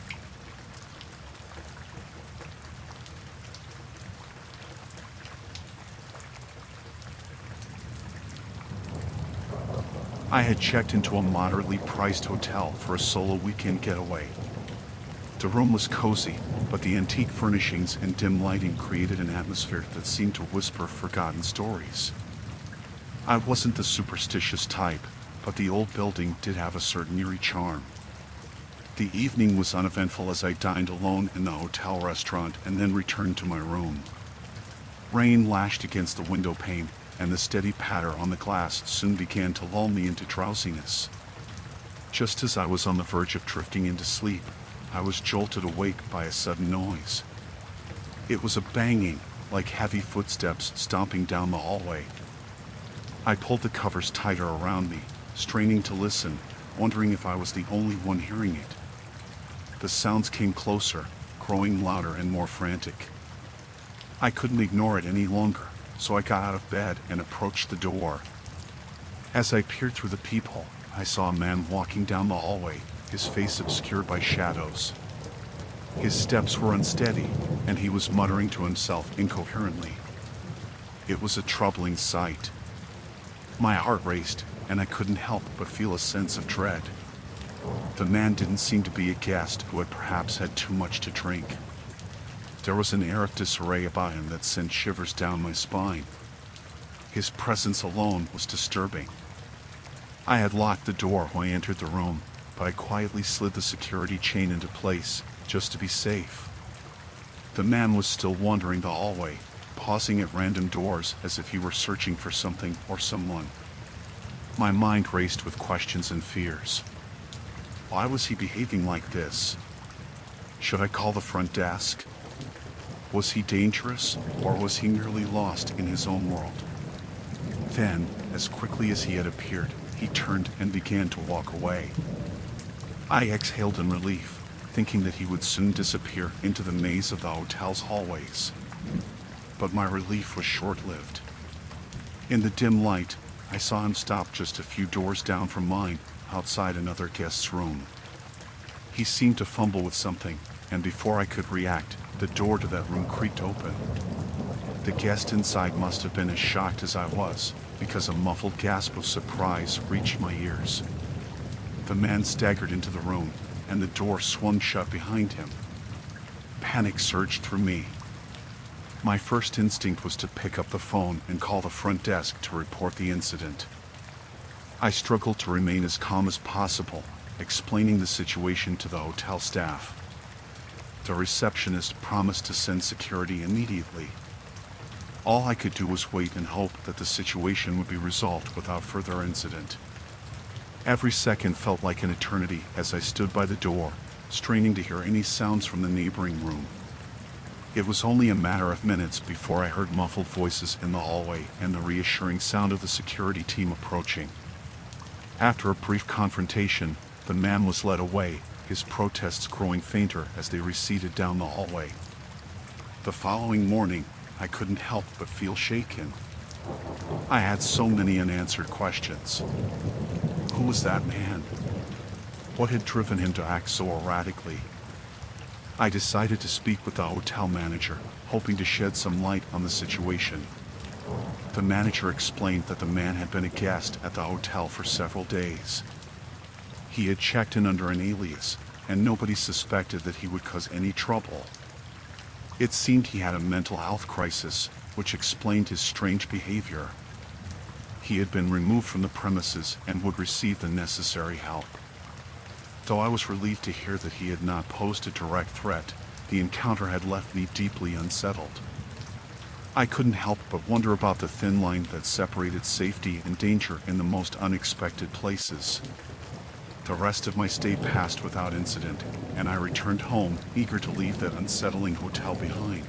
I had checked into a moderately priced hotel for a solo weekend getaway. The room was cozy, but the antique furnishings and dim lighting created an atmosphere that seemed to whisper forgotten stories. I wasn't the superstitious type, but the old building did have a certain eerie charm. The evening was uneventful as I dined alone in the hotel restaurant and then returned to my room. Rain lashed against the window pane, and the steady patter on the glass soon began to lull me into drowsiness. Just as I was on the verge of drifting into sleep, I was jolted awake by a sudden noise. It was a banging, like heavy footsteps stomping down the hallway. I pulled the covers tighter around me, straining to listen, wondering if I was the only one hearing it. The sounds came closer, growing louder and more frantic. I couldn't ignore it any longer, so I got out of bed and approached the door. As I peered through the peephole, I saw a man walking down the hallway, his face obscured by shadows. His steps were unsteady, and he was muttering to himself incoherently. It was a troubling sight. My heart raced, and I couldn't help but feel a sense of dread. The man didn't seem to be a guest who had perhaps had too much to drink. There was an air of disarray about him that sent shivers down my spine. His presence alone was disturbing. I had locked the door when I entered the room, but I quietly slid the security chain into place, just to be safe. The man was still wandering the hallway, pausing at random doors as if he were searching for something or someone. My mind raced with questions and fears. Why was he behaving like this? Should I call the front desk? Was he dangerous, or was he merely lost in his own world? Then, as quickly as he had appeared, he turned and began to walk away. I exhaled in relief, thinking that he would soon disappear into the maze of the hotel's hallways. But my relief was short-lived. In the dim light, I saw him stop just a few doors down from mine, outside another guest's room. He seemed to fumble with something, and before I could react, the door to that room creaked open. The guest inside must have been as shocked as I was, because a muffled gasp of surprise reached my ears. The man staggered into the room, and the door swung shut behind him. Panic surged through me. My first instinct was to pick up the phone and call the front desk to report the incident. I struggled to remain as calm as possible, explaining the situation to the hotel staff. The receptionist promised to send security immediately. All I could do was wait and hope that the situation would be resolved without further incident. Every second felt like an eternity as I stood by the door, straining to hear any sounds from the neighboring room. It was only a matter of minutes before I heard muffled voices in the hallway and the reassuring sound of the security team approaching. After a brief confrontation, the man was led away, his protests growing fainter as they receded down the hallway. The following morning, I couldn't help but feel shaken. I had so many unanswered questions. Who was that man? What had driven him to act so erratically? I decided to speak with the hotel manager, hoping to shed some light on the situation. The manager explained that the man had been a guest at the hotel for several days. He had checked in under an alias, and nobody suspected that he would cause any trouble. It seemed he had a mental health crisis, which explained his strange behavior. He had been removed from the premises and would receive the necessary help. Though I was relieved to hear that he had not posed a direct threat, the encounter had left me deeply unsettled. I couldn't help but wonder about the thin line that separated safety and danger in the most unexpected places. The rest of my stay passed without incident, and I returned home, eager to leave that unsettling hotel behind.